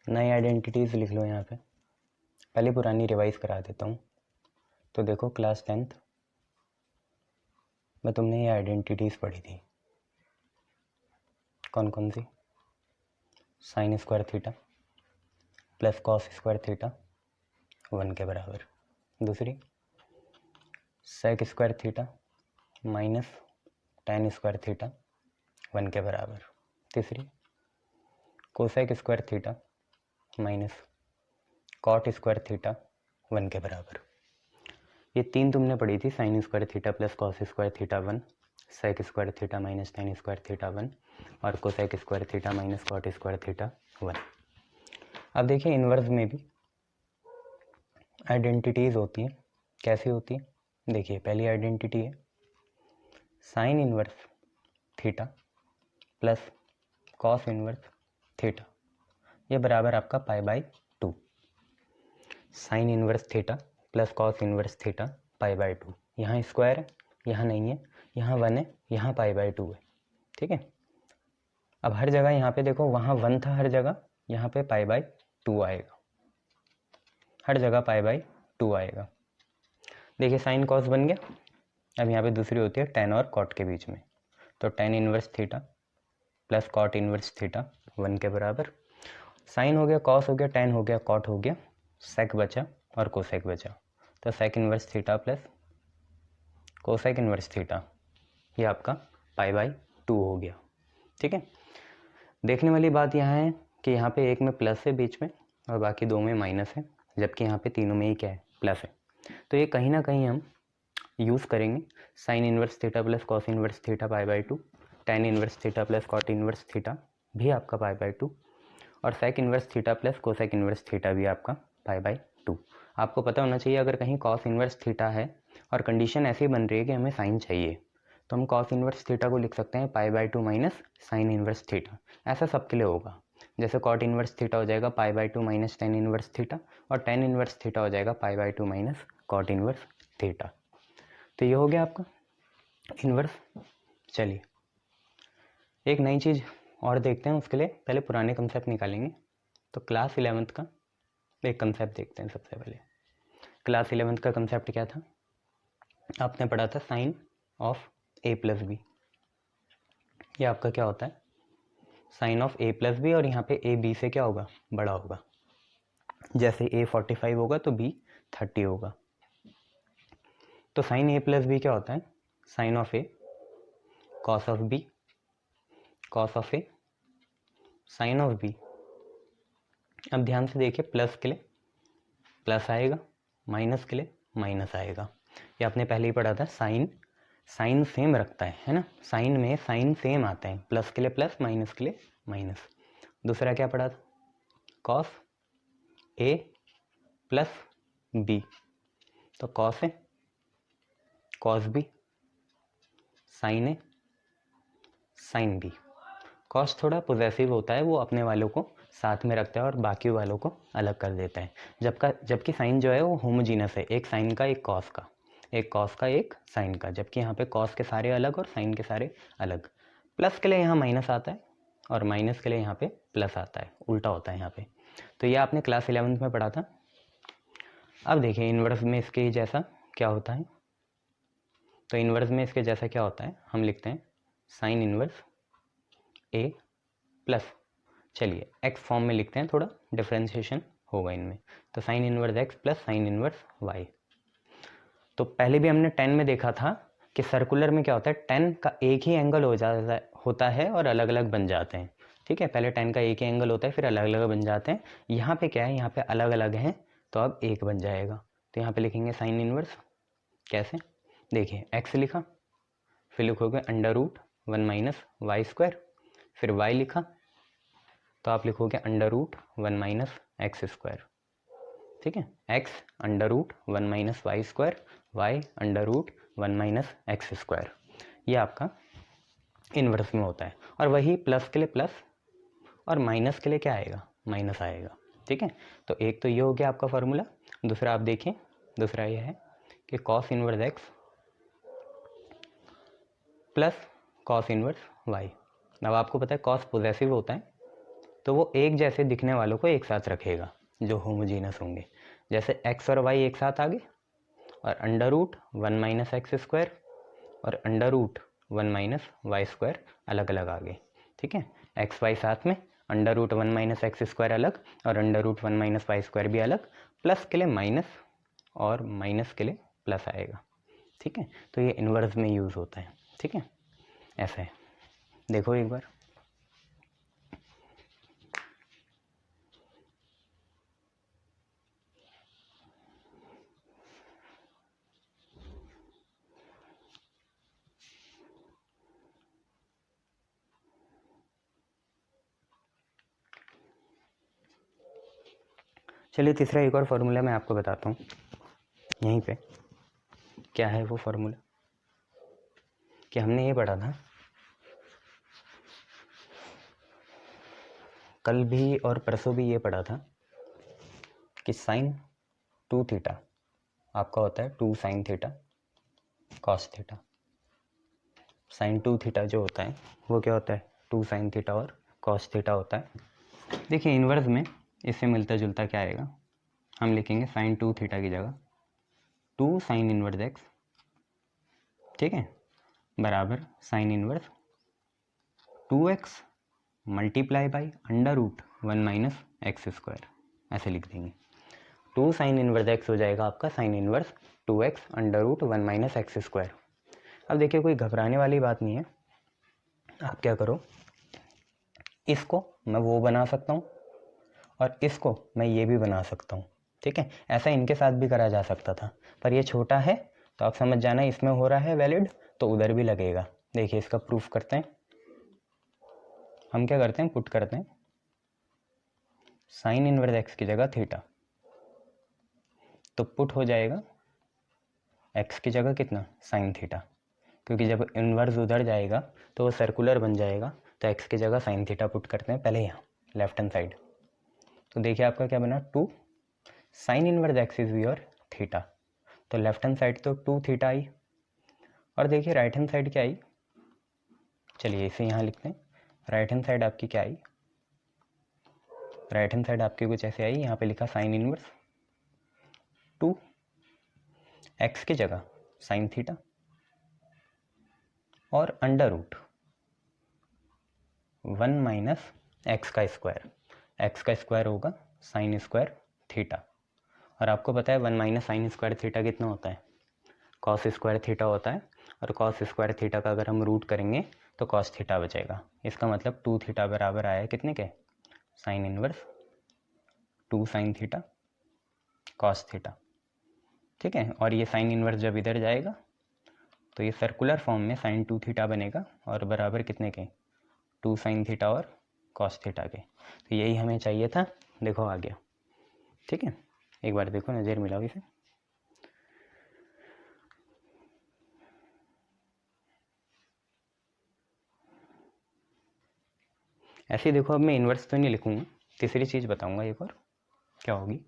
नई आइडेंटिटीज़ लिख लो यहाँ पे, पहले पुरानी रिवाइज करा देता हूँ। तो देखो क्लास 10th में तुमने ये आइडेंटिटीज़ पढ़ी थी, कौन कौन सी? Sine square theta plus cos square theta 1 के बराबर, दूसरी sec square theta minus tan square theta 1 के बराबर, तीसरी cosec square theta minus cot square theta 1 के बराबर। ये तीन तुमने पढ़ी थी, sine square theta plus cos square theta 1, sec square theta minus tan square theta 1, और cosec square theta minus cot square theta 1। अब देखिए इन्वर्स में भी आइडेंटिटीज़ होती हैं, कैसी होती है? देखिए पहली आइडेंटिटी है sine inverse theta plus cos inverse theta, ये बराबर आपका pi by 2। Sign inverse theta plus cos inverse theta pi by 2, यहाँ स्क्वायर है, यहाँ नहीं है, यहाँ 1 है, यहाँ पाई बाई 2 है, ठीक है। अब हर जगह यहाँ पे देखो, वहाँ 1 था हर जगह, यहाँ पे पाई बाई 2 आएगा, हर जगह पाई बाई 2 आएगा। देखिए साइन कॉस बन गया। अब यहाँ पे दूसरी होती है tan और कॉट के बीच में, तो tan inverse theta plus cot inverse theta 1 के बराबर, साइन हो गया, कॉस हो गया, tan हो गया, कॉट हो गया, सेक बचा और कोसेक बचा, तो sec inverse theta plus cosec inverse theta, ये आपका पाई बाई 2 हो गया, ठीक है। देखने वाली बात यहाँ है कि यहाँ पे एक में प्लस है बीच में और बाकी दो में माइनस है, जबकि यहाँ पे तीनों में ही क्या है? प्लस है। तो ये कहीं ना कहीं हम यूज़ करेंगे sine inverse theta plus cos inverse theta pi by 2, tan inverse theta plus cot inverse theta भी आपका पाई बाई 2, और sec inverse theta plus cosec inverse theta भी आपका π/2। आपको पता होना चाहिए अगर कहीं कॉस इन्वर्स थीटा है और कंडीशन ऐसी बन रही है कि हमें साइन चाहिए, तो हम कॉस इन्वर्स थीटा को लिख सकते हैं π/2 माइनस साइन इन्वर्स थीटा। ऐसा सबके लिए होगा। जैसे कॉट इन्वर्स थीटा हो जाएगा π/2 माइनस टेन इन्वर्स थीटा, और टेन इन्वर्स थीटा हो जाएगा π/2 माइनस कॉट इन्वर्स थीटा। तो ये हो गया आपका इन्वर्स। चलिए एक नई चीज़ और देखते हैं, उसके लिए पहले पुराने कंसेप्ट निकालेंगे। तो क्लास 11th का एक कंसेप्ट देखते हैं। सबसे पहले क्लास 11th का कंसेप्ट क्या था? आपने पढ़ा था sine of a plus b. ये आपका क्या होता है? Sine of a plus b, और यहाँ पे a b से क्या होगा? बड़ा होगा। जैसे a 45 होगा तो b 30 होगा। तो साइन a प्लस बी क्या होता है? Sine of a cos of b, cos of a sine of b। अब ध्यान से देखिए, प्लस के लिए प्लस आएगा, माइनस के लिए माइनस आएगा। ये आपने पहले ही पढ़ा था। साइन सेम रखता है ना, साइन में साइन सेम आते हैं, प्लस के लिए प्लस, माइनस के लिए माइनस। दूसरा क्या पढ़ा था? कॉस ए प्लस बी, तो cos A cos B, sign A sine B. Cos थोड़ा पॉजेसिव होता है, वो अपने वालों को साथ में रखता है और बाकी वालों को अलग कर देता है। जबकि साइन जो है वो होमोजीनस है, एक साइन का एक कॉस का, एक कॉस का एक साइन का। जबकि यहाँ पे कॉस के सारे अलग और साइन के सारे अलग। प्लस के लिए यहाँ माइनस आता है और माइनस के लिए यहाँ पे प्लस आता है, उल्टा होता है यहाँ पे। तो ये आपने क्लास 11th में पढ़ा था। अब देखिए इन्वर्स में इसके जैसा क्या होता है। तो इन्वर्स में इसके जैसा क्या होता है, हम लिखते हैं साइन इन्वर्स ए प्लस, चलिए एक्स फॉर्म में लिखते हैं, थोड़ा डिफ्रेंशिएशन होगा इनमें। तो sine inverse x plus sine inverse y. तो पहले भी हमने 10 में देखा था कि सर्कुलर में क्या होता है, 10 का एक ही एंगल होता है और अलग अलग बन जाते हैं। ठीक है, पहले 10 का एक ही एंगल होता है, फिर अलग अलग बन जाते हैं। यहाँ पे क्या है, यहाँ पे अलग अलग हैं, तो अब एक बन जाएगा। तो यहाँ पे लिखेंगे साइन इन्वर्स, कैसे देखिए, एक्स लिखा, फिर लिखोगे √1 माइनस वाई स्क्वायर, फिर वाई लिखा तो आप लिखोगे √1 माइनस एक्स स्क्वायर। ठीक है, x √1 minus y square, y √1 minus x square. ये आपका इन्वर्स में होता है। और वही प्लस के लिए प्लस और माइनस के लिए क्या आएगा, माइनस आएगा। ठीक है, तो एक तो ये हो गया आपका फॉर्मूला। दूसरा आप देखिए, दूसरा ये है कि cos inverse x plus cos inverse y. अब आपको पता है कॉस पॉजिटिव होता है, तो वो एक जैसे दिखने वालों को एक साथ रखेगा जो होमोजीनस होंगे। जैसे एक्स और वाई एक साथ आ गए, और √1 माइनस एक्स स्क्वायर और √1 माइनस वाई स्क्वायर अलग अलग आ गए। ठीक है, एक्स वाई साथ में, √1 माइनस एक्स स्क्वायर अलग और √1 माइनस वाई स्क्वायर भी अलग। प्लस के लिए माइनस और माइनस के लिए प्लस आएगा। ठीक है, तो ये इन्वर्स में यूज़ होता है। ठीक है, ऐसा है, देखो एक बार। चलिए तीसरा एक और फार्मूला मैं आपको बताता हूँ यहीं पे। क्या है वो फार्मूला कि हमने ये पढ़ा था कल भी और परसों भी, ये पढ़ा था कि साइन 2 थीटा आपका होता है 2 sine theta cos theta. Sine 2 theta जो होता है वो क्या होता है, 2 साइन थीटा और कॉस थीटा होता है। देखिए इन्वर्स में इससे मिलता जुलता क्या आएगा, हम लिखेंगे साइन 2 थीटा की जगह 2 साइन इन्वर्स एक्स, ठीक है, बराबर sign inverse 2x multiply by √1 minus x square, ऐसे लिख देंगे। 2 साइन इन्वर्स एक्स हो जाएगा आपका sign inverse 2x √1 minus x square. अब देखिए कोई घबराने वाली बात नहीं है। आप क्या करो, इसको मैं वो बना सकता हूँ और इसको मैं ये भी बना सकता हूँ। ठीक है, ऐसा इनके साथ भी करा जा सकता था, पर ये छोटा है तो आप समझ जाना इसमें हो रहा है वैलिड, तो उधर भी लगेगा। देखिए इसका प्रूफ करते हैं। हम क्या करते हैं, पुट करते हैं साइन इनवर्स एक्स की जगह थीटा, तो पुट हो जाएगा एक्स की जगह कितना, साइन थीटा, क्योंकि जब इनवर्स उधर जाएगा तो वो सर्कुलर बन जाएगा, तो एक्स की जगह साइन थीटा पुट करते हैं पहले यहाँ लेफ्ट हैंड साइड। तो देखिए आपका क्या बना, 2 sign inverse x is your theta, तो लेफ्ट हैंड साइड तो 2 थीटा आई, और देखिए राइट हैंड साइड क्या आई, चलिए इसे यहाँ लिखते हैं। राइट हैंड साइड आपकी क्या आई, राइट हैंड साइड आपकी कुछ ऐसे आई, यहाँ पे लिखा साइन इनवर्स 2 एक्स की जगह साइन थीटा और अंडर रूट 1 माइनस एक्स का स्क्वायर, एक्स का स्क्वायर होगा साइन स्क्वायर थीटा, और आपको पता है 1 माइनस साइन स्क्वायर थीटा कितना होता है, कॉस स्क्वायर थीटा होता है, और कॉस स्क्वायर थीटा का अगर हम रूट करेंगे तो कॉस थीटा बचेगा। इसका मतलब 2 थीटा बराबर आया कितने के, sine inverse 2 sine theta cos theta, ठीक है। और ये साइन इनवर्स जब इधर जाएगा तो ये सर्कुलर फॉर्म में साइन 2 थीटा बनेगा, और बराबर कितने के, 2 साइन थीटा और कॉस थीटा के। तो यही हमें चाहिए था, देखो आ गया, ठीक है। एक बार देखो, नज़र मिलाओ इसे, ऐसे देखो। अब मैं इन्वर्स तो नहीं लिखूंगा, तीसरी चीज़ बताऊंगा एक और, क्या होगी,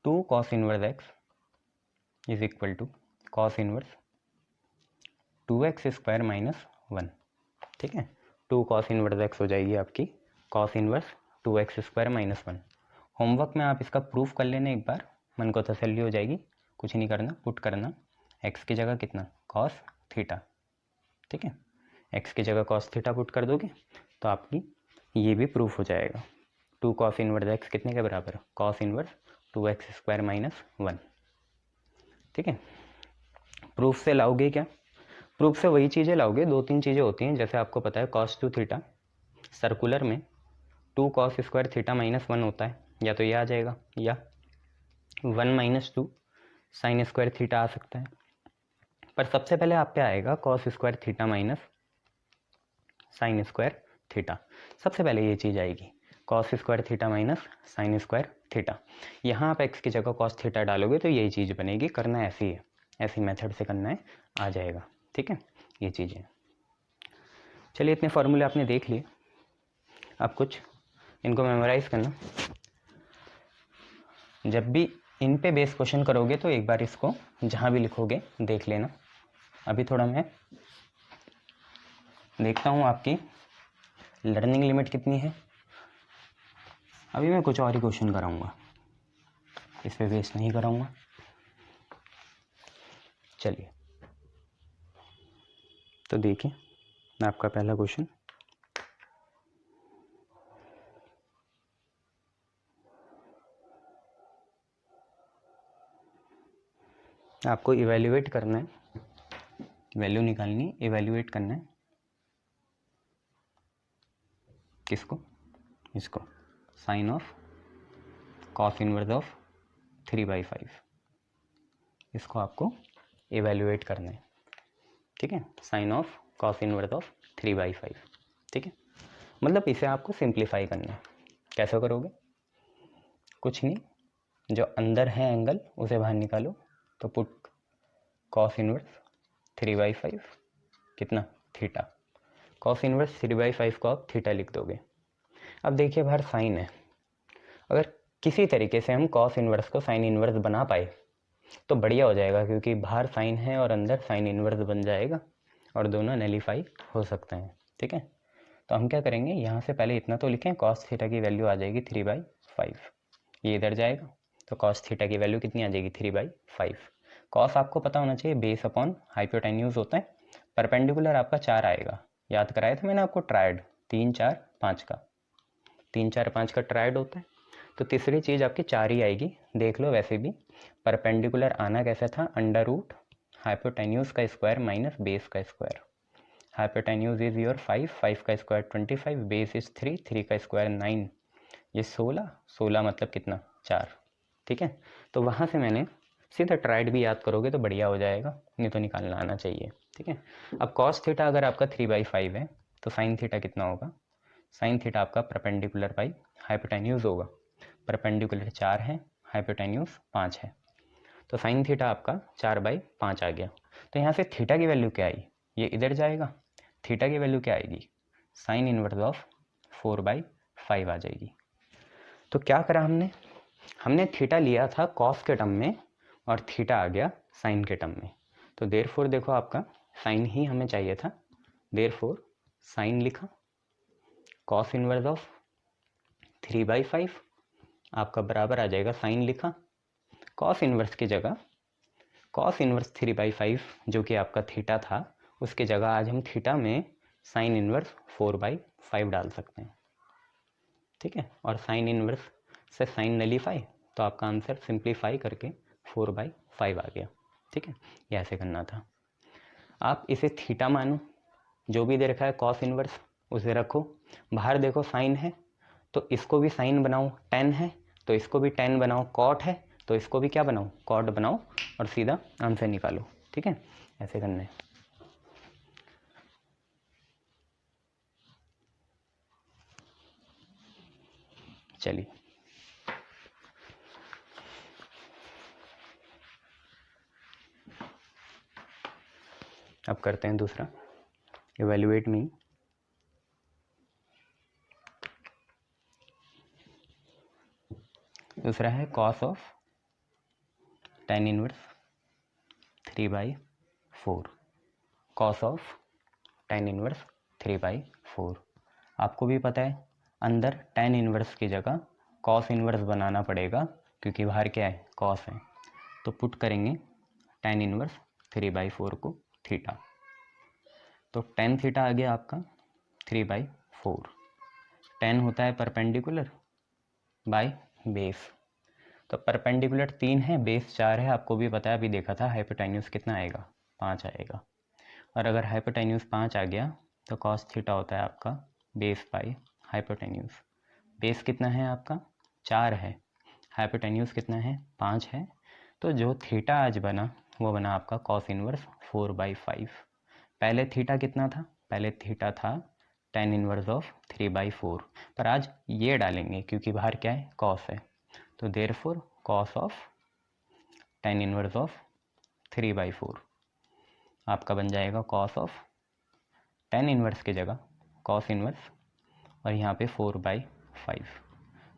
2 cos inverse x is equal to cos inverse 2x square minus 1, ठीक है। 2 कॉस इनवर्स एक्स हो जाएगी आपकी cos inverse 2x square minus 1। Homework में आप इसका प्रूफ कर लेना एक बार, मन को तसल्ली हो जाएगी। कुछ नहीं करना, पुट करना x की जगह कितना, कॉस थीटा, ठीक है। x की जगह कॉस थीटा पुट कर दोगे तो आपकी ये भी प्रूफ हो जाएगा। 2 कॉस इनवर्स एक्स कितने के बराबर, cos inverse 2x square minus 1, ठीक है। प्रूफ से लाओगे क्या, प्रूफ से वही चीज़ें लाओगे, 2-3 चीज़ें होती हैं। जैसे आपको पता है कॉस 2 थीटा सर्कुलर में 2 कॉस स्क्वायर थीटा माइनस 1 होता है, या तो ये आ जाएगा, या 1 माइनस 2 साइन स्क्वायर थीटा आ सकता है। पर सबसे पहले आप पे आएगा cos square theta minus sine square theta, सबसे पहले ये चीज़ आएगी, cos square theta minus sine square theta. यहाँ आप एक्स की जगह कॉस थीटा डालोगे तो यही चीज़ बनेगी। करना ऐसी है, ऐसी मेथड से करना है, आ जाएगा, ठीक है। ये चीज़ें, चलिए इतने फॉर्मूले आपने देख लिए, अब कुछ इनको मेमोराइज करना। जब भी इन पे बेस क्वेश्चन करोगे तो एक बार इसको जहाँ भी लिखोगे देख लेना। अभी थोड़ा मैं देखता हूँ आपकी लर्निंग लिमिट कितनी है। अभी मैं कुछ और ही क्वेश्चन कराऊंगा, इस पे बेस नहीं कराऊंगा। चलिए तो देखिए आपका पहला क्वेश्चन, आपको इवैल्यूएट करना है, वैल्यू निकालनी, इवैल्यूएट करना है किसको, इसको, sine of cos inverse of 3/5, इसको आपको इवैल्यूएट करना है, ठीक है। Sine of cos inverse of 3/5, ठीक है। मतलब इसे आपको सिंप्लीफाई करना है। कैसे करोगे, कुछ नहीं, जो अंदर है एंगल उसे बाहर निकालो, तो पुट कॉस इनवर्स 3/5 कितना, थीटा। कॉस इनवर्स 3/5 को आप थीटा लिख दोगे। अब देखिए बाहर साइन है, अगर किसी तरीके से हम कॉस इनवर्स को साइन इनवर्स बना पाए तो बढ़िया हो जाएगा, क्योंकि बाहर साइन है और अंदर साइन इनवर्स बन जाएगा और दोनों नलीफाई हो सकते हैं, ठीक है। तो हम क्या करेंगे, यहाँ से पहले इतना तो लिखें, कॉस थीटा की वैल्यू आ जाएगी 3/5, ये इधर जाएगा तो कॉस थीटा की वैल्यू कितनी आ जाएगी, 3/5। कॉस आपको पता होना चाहिए बेस अपॉन हाइपोटेन्यूज होता है। परपेंडिकुलर आपका 4 आएगा, याद कराया था मैंने आपको ट्रायड 3 4 5 का, 3 4 5 का ट्रायड होता है। तो तीसरी चीज़ आपकी 4 ही आएगी, देख लो। वैसे भी परपेंडिकुलर आना कैसा था, अंडर रूट हाइपोटेन्यूज का स्क्वायर माइनस बेस का स्क्वायर। हाइपोटेन्यूज इज योर 5, 5 का स्क्वायर 25, बेस इज 3, 3 का स्क्वायर 9, ये 16, 16 मतलब कितना, 4, ठीक है। तो वहाँ से मैंने सीधा ट्राइड भी याद करोगे तो बढ़िया हो जाएगा, नहीं तो निकालना आना चाहिए, ठीक है। अब कॉस थीटा अगर आपका 3/5 है तो साइन थीटा कितना होगा, साइन थीटा आपका परपेंडिकुलर बाई हाइपोटेन्यूज होगा। परपेंडिकुलर 4 है, हाइपोटेन्यूज 5 है, तो साइन थीटा आपका 4/5 आ गया। तो यहाँ से थीटा की वैल्यू क्या आई, ये इधर जाएगा, थीटा की वैल्यू क्या आएगी, साइन इनवर्स ऑफ 4/5 आ जाएगी। तो क्या करा हमने थीटा लिया था कॉस के टर्म में और थीटा आ गया साइन के टर्म में। तो देयरफॉर देखो आपका साइन ही हमें चाहिए था, देयरफॉर साइन लिखा, कॉस इनवर्स ऑफ 3/5 आपका बराबर आ जाएगा साइन लिखा, कॉस इनवर्स की जगह कॉस इनवर्स 3/5 जो कि आपका थीटा था, उसके जगह आज हम थीटा में साइन इनवर्स 4/5 डाल सकते हैं, ठीक है। और साइन इनवर्स से साइन नलीफाई, तो आपका आंसर सिंप्लीफाई करके 4/5 आ गया, ठीक है। ये ऐसे करना था। आप इसे थीटा मानो, जो भी दे रखा है कॉस इनवर्स उसे रखो, बाहर देखो साइन है तो इसको भी साइन बनाओ, टेन है तो इसको भी टेन बनाओ, कॉट है तो इसको भी क्या बनाओ, कॉट बनाओ, और सीधा आंसर निकालो, ठीक है। ऐसे करना है। चलिए अब करते हैं दूसरा, इवेल्युएट मी। दूसरा है cos of tan inverse 3/4, cos of tan inverse 3/4। आपको भी पता है अंदर टेन इनवर्स की जगह कॉस इनवर्स बनाना पड़ेगा, क्योंकि बाहर क्या है, कॉस है। तो पुट करेंगे टेन इनवर्स 3/4 को थीटा, तो टेन थीटा आ गया आपका 3/4। टेन होता है परपेंडिकुलर बाय बेस, तो परपेंडिकुलर 3 है, बेस 4 है, आपको भी पता है, अभी देखा था हाइपोटेन्यूज कितना आएगा, 5 आएगा। और अगर हाइपोटेन्यूज 5 आ गया तो कॉस थीटा होता है आपका बेस बाई हाइपोटेन्यूज। बेस कितना है आपका, 4 है, हाइपोटेन्यूज कितना है, 5 है, तो जो थीटा आज बना वो बना आपका कॉस इनवर्स 4/5। पहले थीटा कितना था, पहले थीटा था टेन इनवर्स ऑफ 3/4, पर आज ये डालेंगे क्योंकि बाहर क्या है, कॉस है, तो therefore cos of tan inverse of 3/4 आपका बन जाएगा कॉस ऑफ टेन इनवर्स की जगह कॉस इनवर्स, और यहाँ पे 4/5,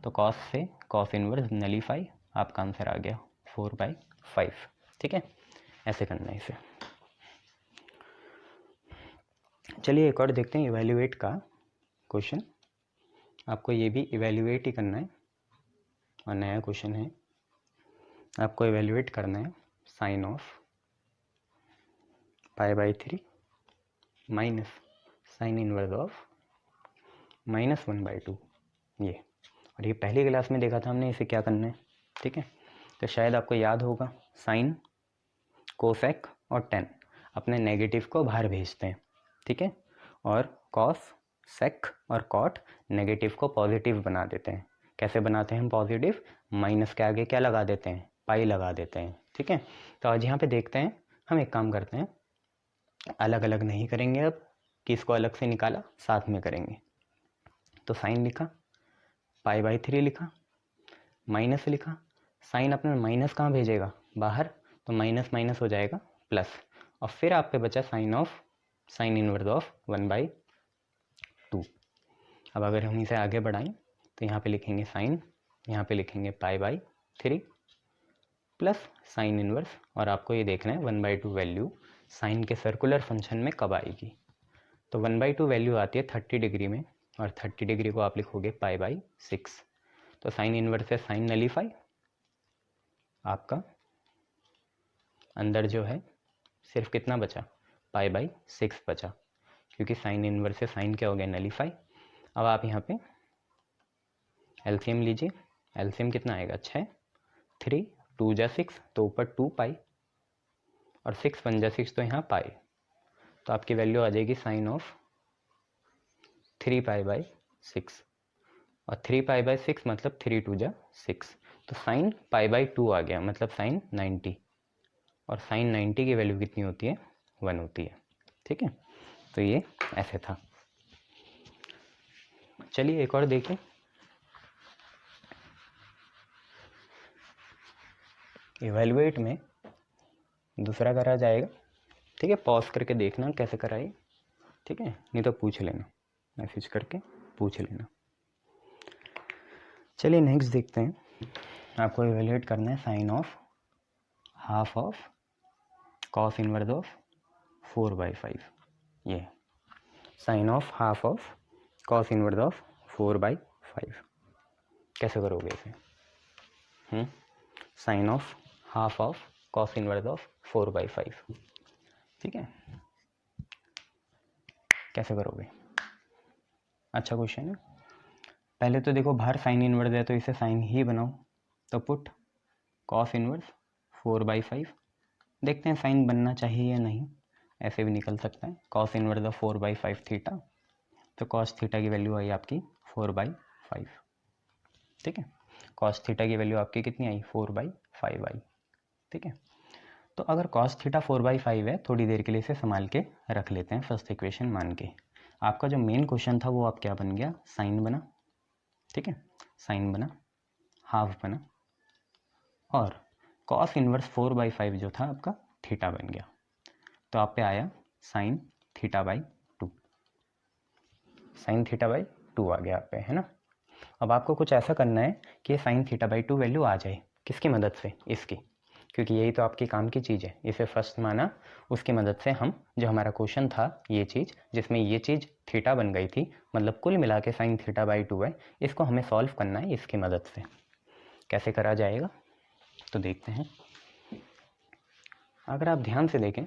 तो कॉस से कॉस इनवर्स नलीफाई, आपका आंसर आ गया 4/5, ठीक है। ऐसे करना है इसे। चलिए एक और देखते हैं इवैल्यूएट का क्वेश्चन। आपको ये भी इवैल्यूएट ही करना है, और नया क्वेश्चन है, आपको इवैल्यूएट करना है sine of π/3 minus sine inverse of -1/2 ये। और ये पहली क्लास में देखा था हमने, इसे क्या करना है, ठीक है। तो शायद आपको याद होगा साइन, कोसेक और टेन अपने नेगेटिव को बाहर भेजते हैं, ठीक है, और कॉस, सेक और कॉट नेगेटिव को पॉजिटिव बना देते हैं। कैसे बनाते हैं हम पॉजिटिव, माइनस के आगे क्या लगा देते हैं, पाई लगा देते हैं, ठीक है। तो आज यहाँ पे देखते हैं, हम एक काम करते हैं, अलग अलग नहीं करेंगे अब, कि इसको अलग से निकाला साथ में करेंगे। तो साइन लिखा, π/3 लिखा, माइनस लिखा, साइन अपने माइनस कहाँ भेजेगा, बाहर, तो माइनस माइनस हो जाएगा प्लस, और फिर आप पे बचा साइन इनवर्स ऑफ 1/2। अब अगर हम इसे आगे बढ़ाएं तो यहाँ पे लिखेंगे साइन, यहाँ पे लिखेंगे π/3 प्लस साइन इनवर्स, और आपको ये देखना है 1/2 वैल्यू साइन के सर्कुलर फंक्शन में कब आएगी। तो 1/2 वैल्यू आती है 30 डिग्री में, और 30 डिग्री को आप लिखोगे π/6, तो साइन इनवर्स से साइन नलीफाई, आपका अंदर जो है सिर्फ कितना बचा, π/6 बचा, क्योंकि साइन इनवर्स से साइन क्या हो गया, नलीफाई। अब आप यहाँ पे एलसीएम लीजिए, एलसीएम कितना आएगा, 6, 3 2 जा 6, तो ऊपर 2π, और 6 1 जा 6, तो यहाँ पाई, तो आपकी वैल्यू आ जाएगी साइन ऑफ 3π/6, और 3π/6 मतलब 3 2 जा 6, तो साइन π/2 आ गया, मतलब साइन 90, और साइन 90 की वैल्यू कितनी होती है, 1 होती है, ठीक है। तो ये ऐसे था। चलिए एक और देखिए, इवेलुएट में दूसरा करा जाएगा, ठीक है। पॉज करके देखना कैसे कराइए, ठीक है, नहीं तो पूछ लेना, मैसेज करके पूछ लेना। चलिए नेक्स्ट देखते हैं, आपको इवेलुएट करना है sine of half of cos inverse of 4/5। ये sine of half of cos inverse of 4/5 कैसे करोगे इसे? Sine of half of cos inverse of 4/5, ठीक है, कैसे करोगे? अच्छा क्वेश्चन है। पहले तो देखो बाहर साइन इनवर्स है तो इसे साइन ही बनाओ, तो पुट कॉस इनवर्स 4/5। देखते हैं साइन बनना चाहिए या नहीं, ऐसे भी निकल सकता है। कॉस इनवर्स ऑफ 4/5 थीटा, तो कॉस थीटा की वैल्यू आई आपकी 4/5, ठीक है। कॉस थीटा की वैल्यू आपकी कितनी आई? 4/5 आई, ठीक है। तो अगर कॉस थीटा 4/5 है, थोड़ी देर के लिए इसे संभाल के रख लेते हैं फर्स्ट इक्वेशन मान के। आपका जो मेन क्वेश्चन था वो आप क्या बन गया? साइन बना, ठीक है, साइन बना, हाफ बना, और कॉस इनवर्स 4/5 जो था आपका थीटा बन गया। तो आप पे आया साइन थीटा/2, साइन थीटा/2 आ गया आप पे, है ना। अब आपको कुछ ऐसा करना है कि ये साइन थीटा/2 वैल्यू आ जाए, किसकी मदद से? इसकी, क्योंकि यही तो आपकी काम की चीज़ है। इसे फर्स्ट माना, उसकी मदद से हम जो हमारा क्वेश्चन था ये चीज़, जिसमें ये चीज़ थीटा बन गई थी, मतलब कुल मिला के साइन थीटा/2 है, इसको हमें सॉल्व करना है इसकी मदद से। कैसे करा जाएगा तो देखते हैं। अगर आप ध्यान से देखें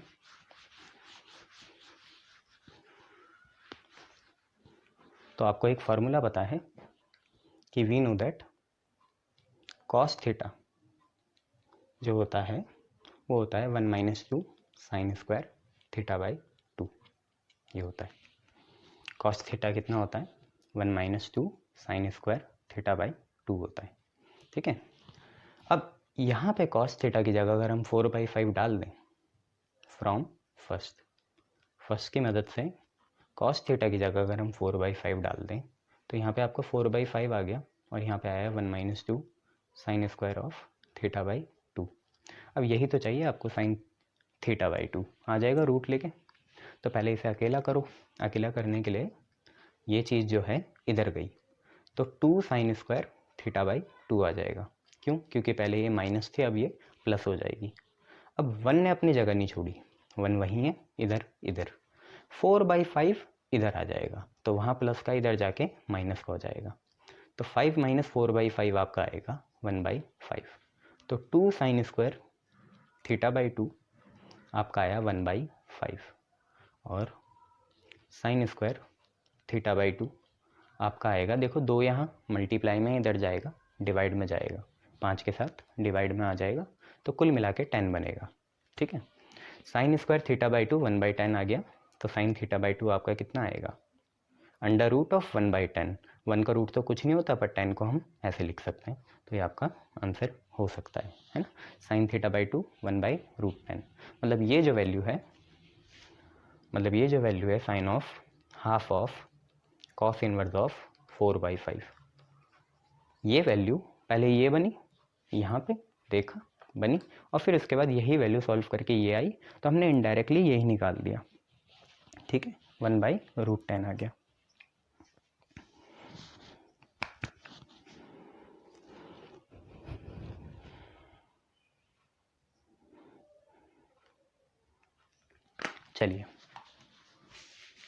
तो आपको एक फार्मूला पता है कि we know that cos theta जो होता है वो होता है 1 - 2 साइन स्क्वायर थीटा/2, ये होता है। कॉस थीटा कितना होता है? 1 - 2 साइन स्क्वायर थीटा/2 होता है, ठीक है। अब यहाँ पे कॉस थीटा की जगह अगर हम 4/5 डाल दें फ्रॉम फर्स्ट की मदद से, कॉस थीटा की जगह अगर हम 4/5 डाल दें तो यहाँ पे आपको 4/5 आ गया, और यहाँ पे आया 1 - 2 साइन स्क्वायर ऑफ थीटा/2। अब यही तो चाहिए आपको, साइन थीटा/2 आ जाएगा रूट लेके। तो पहले इसे अकेला करो, अकेला करने के लिए ये चीज़ जो है इधर गई, तो 2 साइन स्क्वायर थीटा/2 आ जाएगा। क्यों? क्योंकि पहले ये माइनस थी, अब ये प्लस हो जाएगी। अब 1 ने अपनी जगह नहीं छोड़ी, 1 वहीं है, इधर इधर 4/5 इधर आ जाएगा, तो वहाँ प्लस का इधर जाके माइनस का हो जाएगा। तो 5 - 4/5 आपका आएगा 1/5। तो 2 साइन स्क्वायर थीटा/2 आपका आया 1/5, और साइन स्क्वायर थीटा/2 आपका आएगा, देखो 2 यहाँ मल्टीप्लाई में इधर जाएगा, डिवाइड में जाएगा, 5 के साथ डिवाइड में आ जाएगा, तो कुल मिला के 10 बनेगा, ठीक है। साइन स्क्वायर थीटा/2 1/10 आ गया, तो साइन थीटा/2 आपका कितना आएगा? √1/10। 1 का रूट तो कुछ नहीं होता, पर 10 को हम ऐसे लिख सकते हैं, तो ये आपका आंसर हो सकता है ना। साइन थीटा/2 1/√10, मतलब ये जो वैल्यू है sine of half of cos inverse of 4/5, ये वैल्यू पहले ये बनी, यहाँ पे देखा बनी, और फिर उसके बाद यही वैल्यू सॉल्व करके ये आई, तो हमने इनडायरेक्टली यही निकाल दिया, ठीक है, 1/√10 आ गया। चलिए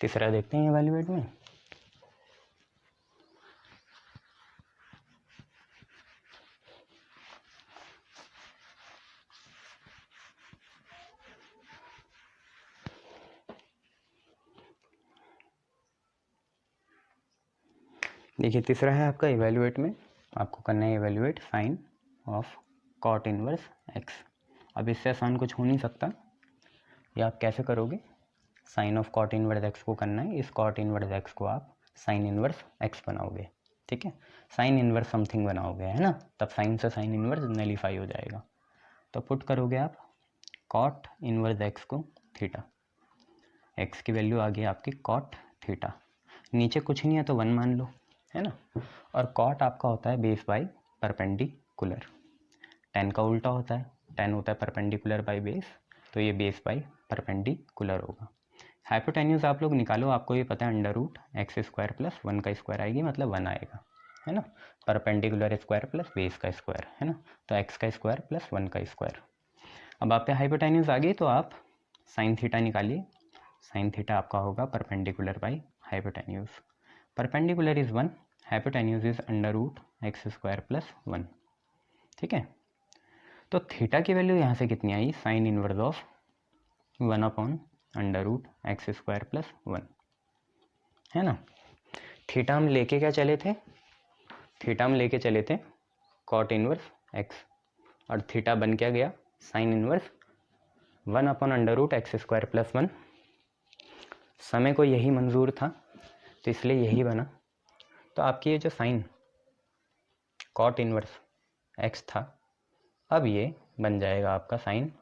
तीसरा देखते हैं इवैल्यूएट में। देखिए तीसरा है आपका इवैल्यूएट में, आपको करना है evaluate sine of cot inverse x. अब इससे आसान कुछ हो नहीं सकता, ये आप कैसे करोगे? Sine of cot inverse x को करना है, इस कॉट इनवर्स एक्स को आप साइन इनवर्स एक्स बनाओगे, ठीक है, साइन इनवर्स समथिंग बनाओगे, है ना, तब साइन से साइन इनवर्स नलीफाई हो जाएगा। तो पुट करोगे आप कॉट इनवर्स एक्स को थीटा, एक्स की वैल्यू आ गई आपकी कॉट थीटा, नीचे कुछ नहीं है तो 1 मान लो, है ना। और कॉट आपका होता है बेस बाय परपेंडिकुलर। टेन का उल्टा होता है, टेन होता है परपेंडिकुलर बाय बेस, तो ये बेस बाय परपेंडिकुलर होगा। हाइपोटेन्यूज आप लोग निकालो, आपको ये पता है under root x square plus 1 का स्क्वायर आएगी, मतलब 1 आएगा, है ना। परपेंडिकुलर स्क्वायर प्लस बेस का स्क्वायर, है ना, तो एक्स का स्क्वायर प्लस 1 का स्क्वायर। अब आप पे हाइपोटेन्यूज आ गई तो आप साइन थीटा निकालिए। साइन थीटा आपका होगा perpendicular by hypotenuse. Perpendicular is 1, hypotenuse is under root x square plus 1। ठीक है, तो थीटा की वैल्यू यहाँ से कितनी आई, sine inverse of 1 upon under root x square plus 1, है ना। थीटा हम लेके क्या चले थे, थीटा हम लेके चले थे कॉट इनवर्स एक्स, और थीटा बन क्या गया, sine inverse 1 upon under root x square plus 1। समय को यही मंजूर था तो इसलिए यही बना। तो आपकी ये जो साइन कॉट इनवर्स एक्स था, अब ये बन जाएगा आपका साइन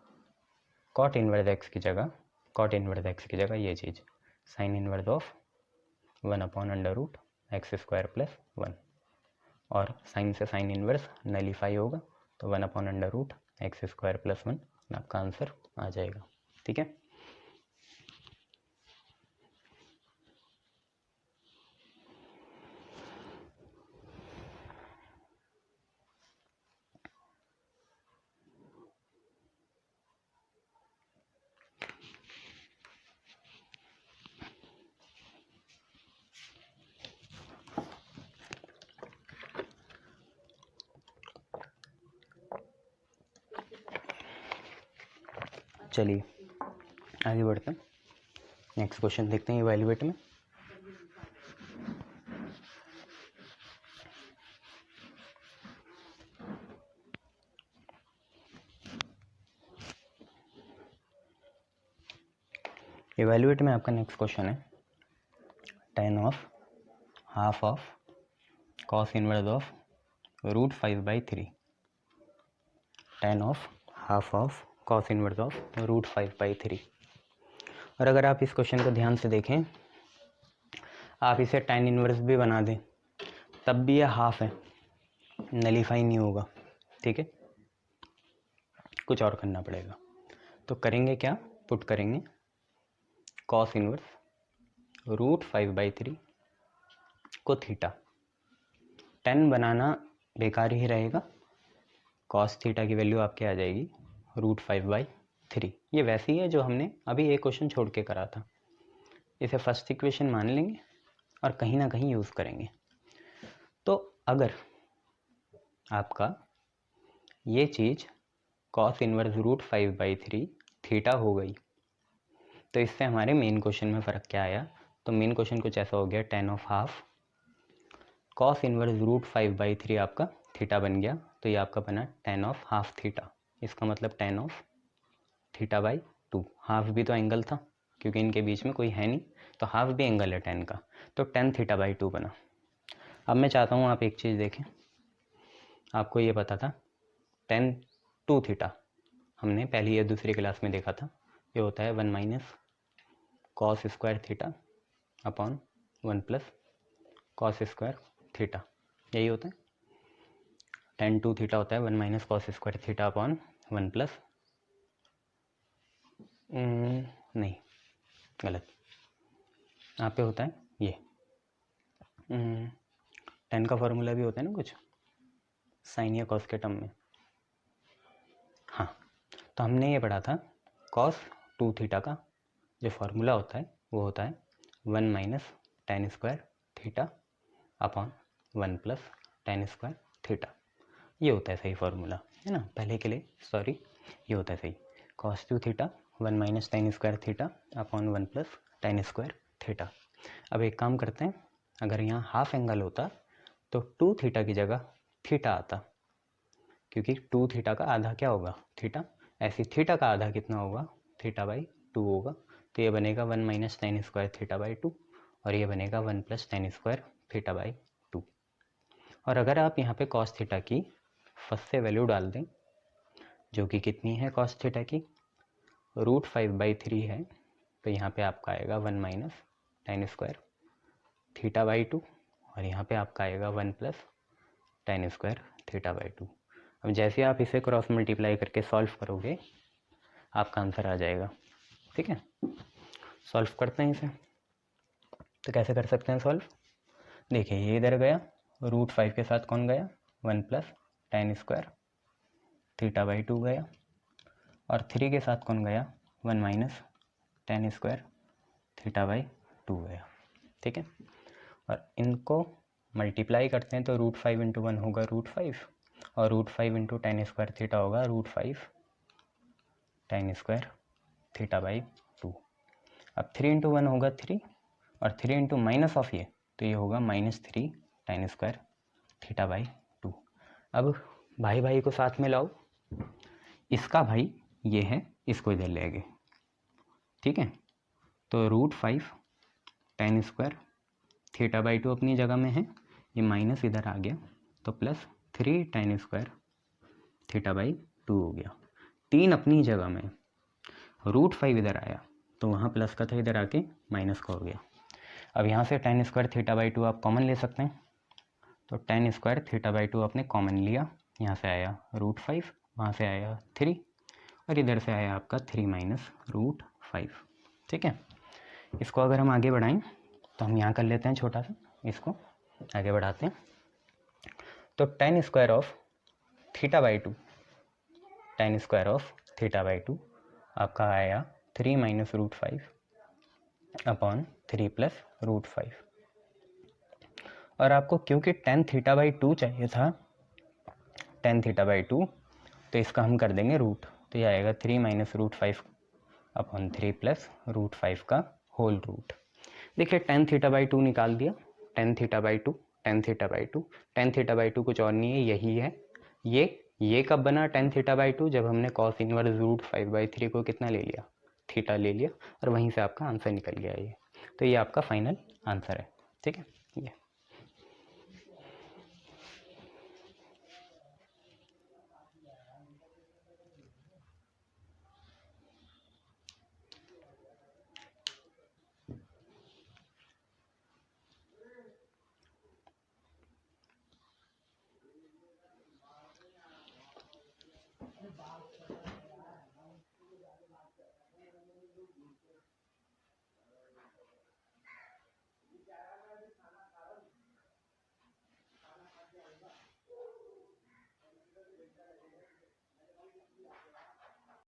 कॉट इनवर्स एक्स की जगह, कॉट इनवर्स एक्स की जगह ये चीज़ sine inverse of 1 upon under root x square plus 1, और साइन से साइन इनवर्स नलीफाई होगा, तो 1 upon under root x square plus 1 आपका आंसर आ जाएगा। ठीक है, चलिए आगे बढ़ते हैं, नेक्स्ट क्वेश्चन देखते हैं इवैल्यूएट में। इवैल्यूएट में आपका नेक्स्ट क्वेश्चन है tan of half of cos inverse of root 5/3, tan of half of cos inverse of root 5/3। और अगर आप इस क्वेश्चन को ध्यान से देखें, आप इसे tan इनवर्स भी बना दें तब भी यह हाफ है, नलीफाई नहीं होगा। ठीक है, कुछ और करना पड़ेगा। तो करेंगे क्या, पुट करेंगे कॉस इनवर्स रूट 5/3 को थीटा, tan बनाना बेकार ही रहेगा, कॉस थीटा की वैल्यू आपके आ जाएगी रूट 5/3। ये वैसी है जो हमने अभी एक क्वेश्चन छोड़ के करा था, इसे फर्स्ट इक्वेशन मान लेंगे और कहीं ना कहीं यूज़ करेंगे। तो अगर आपका ये चीज़ कॉस इनवर्स रूट 5/3 थीटा हो गई, तो इससे हमारे मेन क्वेश्चन में फ़र्क क्या आया, तो मेन क्वेश्चन कुछ ऐसा हो गया, tan of half cos inverse root 5/3 आपका थीटा बन गया, तो ये आपका बना tan ऑफ हाफ थीटा। इसका मतलब tan of theta by 2, half भी तो एंगल था क्योंकि इनके बीच में कोई है नहीं, तो हाफ भी एंगल है tan का, तो tan थीटा बाई 2 बना। अब मैं चाहता हूँ आप एक चीज़ देखें, आपको ये पता था tan 2 थीटा हमने पहली या दूसरी क्लास में देखा था, ये होता है 1 minus cos square theta upon 1 plus cos square theta, यही होता है। tan 2 थीटा होता है 1 minus cos square theta upon 1 plus, नहीं गलत, यहाँ पे होता है ये tan का फॉर्मूला भी होता है ना कुछ साइन या कॉस के टर्म में। हाँ, तो हमने ये पढ़ा था कॉस 2 थीटा का जो फार्मूला होता है वो होता है 1 minus tan square theta upon 1 plus tan square theta, ये होता है सही फार्मूला, है ना। पहले के लिए सॉरी, ये होता है सही cos 2 theta 1 minus tan square theta upon 1 plus tan square theta. अब एक काम करते हैं, अगर यहाँ हाफ एंगल होता तो 2 थीटा की जगह थीटा आता, क्योंकि 2 थीटा का आधा क्या होगा, थीटा, ऐसी थीटा का आधा कितना होगा, थीटा बाई 2 होगा, तो ये बनेगा 1 minus tan square theta by 2, और ये बनेगा 1 plus tan square theta by 2। और अगर आप यहाँ पे cos थीटा की फर्स्ट से वैल्यू डाल दें, जो कि कितनी है cos थीटा की, रूट 5/3 है, तो यहाँ पे आपका आएगा 1 minus tan square theta by 2, और यहाँ पे आपका आएगा 1 plus tan square theta by 2। अब जैसे आप इसे क्रॉस मल्टीप्लाई करके सॉल्व करोगे आपका आंसर आ जाएगा। ठीक है, सॉल्व करते हैं इसे। तो कैसे कर सकते हैं सॉल्व? देखिए ये इधर गया, √5 के साथ कौन गया? 1 plus tan square theta by 2 गया, और 3 के साथ कौन गया? 1 minus tan square theta by 2 गया। ठीक है, और इनको मल्टीप्लाई करते हैं तो √5 इंटू 1 होगा √5, और √5 इंटू tan स्क्वायर थीटा होगा √5 tan स्क्वायर थीटा बाई 2। अब 3 इंटू 1 होगा 3, और 3 इंटू माइनस ऑफ ये, तो ये होगा -3 tan स्क्वायर थीटा बाई 2। अब भाई भाई को साथ में लाओ, इसका भाई ये है, इसको इधर ले गए। ठीक है, तो √5 tan स्क्वायर थीटा बाई 2 अपनी जगह में है, ये माइनस इधर आ गया, तो +3 tan स्क्वायर थीटा बाई 2 हो गया। 3 अपनी जगह में, √5 इधर आया तो वहाँ प्लस का था, इधर आके माइनस का हो गया। अब यहाँ से tan स्क्वायर थीटा बाई 2 आप कॉमन ले सकते हैं, तो tan स्क्वायर थीटा बाई 2 आपने कॉमन लिया, यहाँ से आया √5, वहाँ से आया 3, और इधर से आया आपका 3 माइनस √5। ठीक है, इसको अगर हम आगे बढ़ाएं तो हम यहाँ कर लेते हैं छोटा सा, इसको आगे बढ़ाते हैं। तो tan square of theta by 2, tan square of theta by 2 आपका आया 3 माइनस √5 अपॉन 3 प्लस √5। और आपको क्योंकि tan थीटा बाई 2 चाहिए था, tan थीटा बाई 2, तो इसका हम कर देंगे रूट, तो ये आएगा 3 माइनस √5 अपॉन 3 प्लस √5 का होल रूट। देखिए tan थीटा बाई 2 निकाल दिया, tan theta by 2, tan theta by 2, tan theta by 2 कुछ और नहीं है, यही है। ये कब बना tan थीटा बाई 2? जब हमने cos इनवर्स √5/3 को कितना ले लिया? थीटा ले लिया, और वहीं से आपका आंसर निकल गया ये। तो ये आपका फाइनल आंसर है। ठीक है, ये